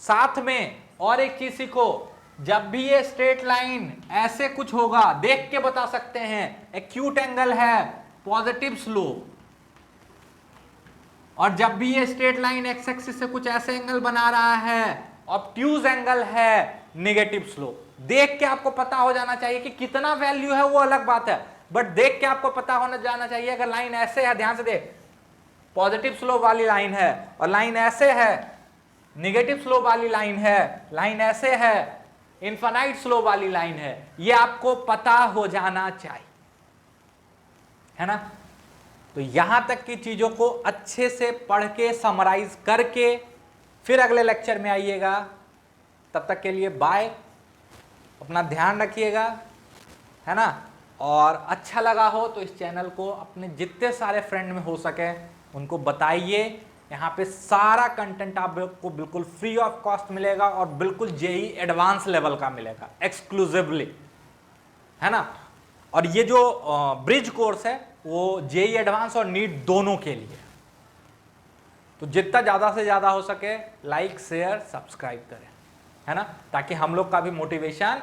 साथ में और एक चीज सीखो, जब भी ये स्ट्रेट लाइन ऐसे कुछ होगा, देख के बता सकते हैं, एक्यूट एंगल है, पॉजिटिव स्लोप, और जब भी ये स्ट्रेट लाइन एक्स एक्सिस से कुछ ऐसे एंगल बना रहा है, ऑब्ट्यूज एंगल है, नेगेटिव स्लोप। देख के आपको पता हो जाना चाहिए कि कितना वैल्यू है वो अलग बात है, बट देख के आपको पता होना जाना चाहिए, अगर लाइन ऐसे है, ध्यान से देख, पॉजिटिव स्लोप वाली लाइन है, और लाइन ऐसे है, नेगेटिव स्लोप वाली लाइन है, लाइन ऐसे है, इनफाइनाइट स्लोप वाली लाइन है, ये आपको पता हो जाना चाहिए, है ना। तो यहां तक की चीजों को अच्छे से पढ़ के समराइज करके फिर अगले लेक्चर में आइएगा। तब तक के लिए बाय, अपना ध्यान रखिएगा, है ना। और अच्छा लगा हो तो इस चैनल को अपने जितने सारे फ्रेंड में हो सके उनको बताइए। यहाँ पे सारा कंटेंट आपको बिल्कुल फ्री ऑफ कॉस्ट मिलेगा, और बिल्कुल जेई एडवांस लेवल का मिलेगा एक्सक्लूसिवली, है ना। और ये जो ब्रिज कोर्स है वो जेई एडवांस और नीट दोनों के लिए। तो जितना ज़्यादा से ज़्यादा हो सके लाइक शेयर सब्सक्राइब करें, है ना, ताकि हम लोग का भी मोटिवेशन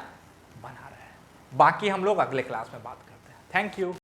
बना रहे। बाकी हम लोग अगले क्लास में बात करते हैं। Thank you.